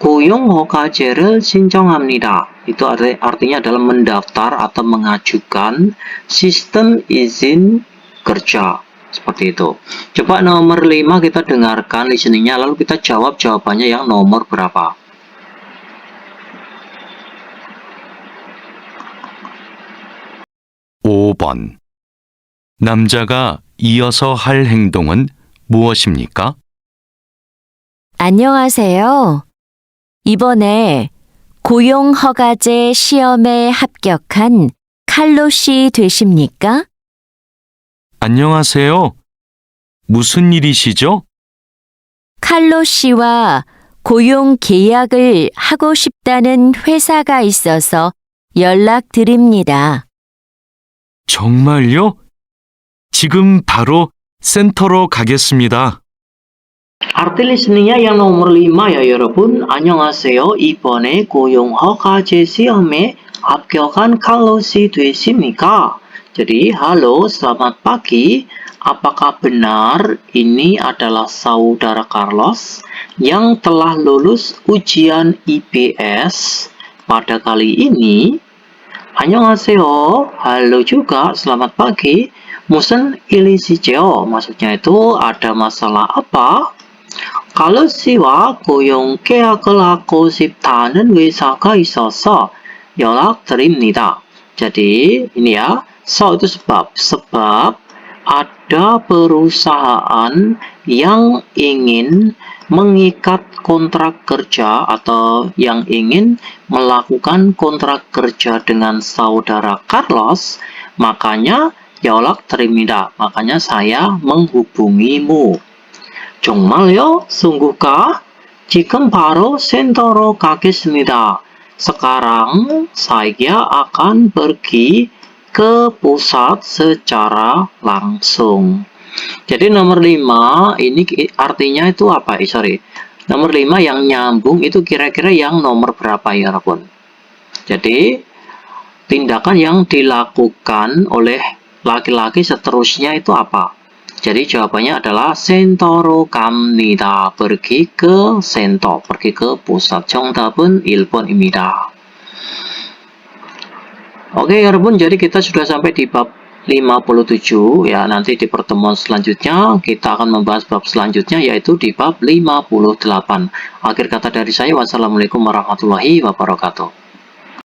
고용허가제를 신청합니다. Itu artinya adalah mendaftar atau mengajukan sistem izin kerja. Seperti itu. Coba nomor 5 kita dengarkan listeningnya, lalu kita jawab jawabannya yang nomor berapa. (5번) 남자가 이어서 할 행동은 무엇입니까? 안녕하세요. 이번에 고용허가제 시험에 합격한 칼로 씨 되십니까? 안녕하세요. 무슨 일이시죠? 칼로 씨와 고용 계약을 하고 싶다는 회사가 있어서 연락드립니다. 정말요? 지금 바로 센터로 가겠습니다. Arti listeningnya yang nomor 5 ya 여러분. 안녕하세요. 이번에 고용허가제 시험에 합격한 칼로시 되십니까? Jadi, halo, selamat pagi. Apakah benar ini adalah saudara Carlos yang telah lulus ujian IPS pada kali ini? 안녕하세요. Halo juga, selamat pagi. 무슨 일이시죠? Maksudnya itu ada masalah apa? 칼로시와 고용 계약을 하고 싶다는 회사가 있어서 연락드립니다. Jadi, ini ya, so itu sebab ada perusahaan yang ingin mengikat kontrak kerja atau yang ingin melakukan kontrak kerja dengan saudara Carlos, makanya 연락드립니다. makanya saya menghubungimu. 정말요? sungguhkah? 지금 바로 센터로 가겠습니다. Sekarang saya akan pergi ke pusat secara langsung. Jadi nomor 5 ini artinya itu apa? Nomor 5 yang nyambung itu kira-kira yang nomor berapa ya Rabun? Jadi tindakan yang dilakukan oleh laki-laki seterusnya itu apa? Jadi jawabannya adalah 센터로 갑니다. pergi ke 센터, pergi ke pusat. 정답은 1번입니다. Oke, 여러분, jadi kita sudah sampai di bab 57 ya. Nanti di pertemuan selanjutnya kita akan membahas bab selanjutnya yaitu di bab 58. Akhir kata dari saya, wassalamualaikum warahmatullahi wabarakatuh.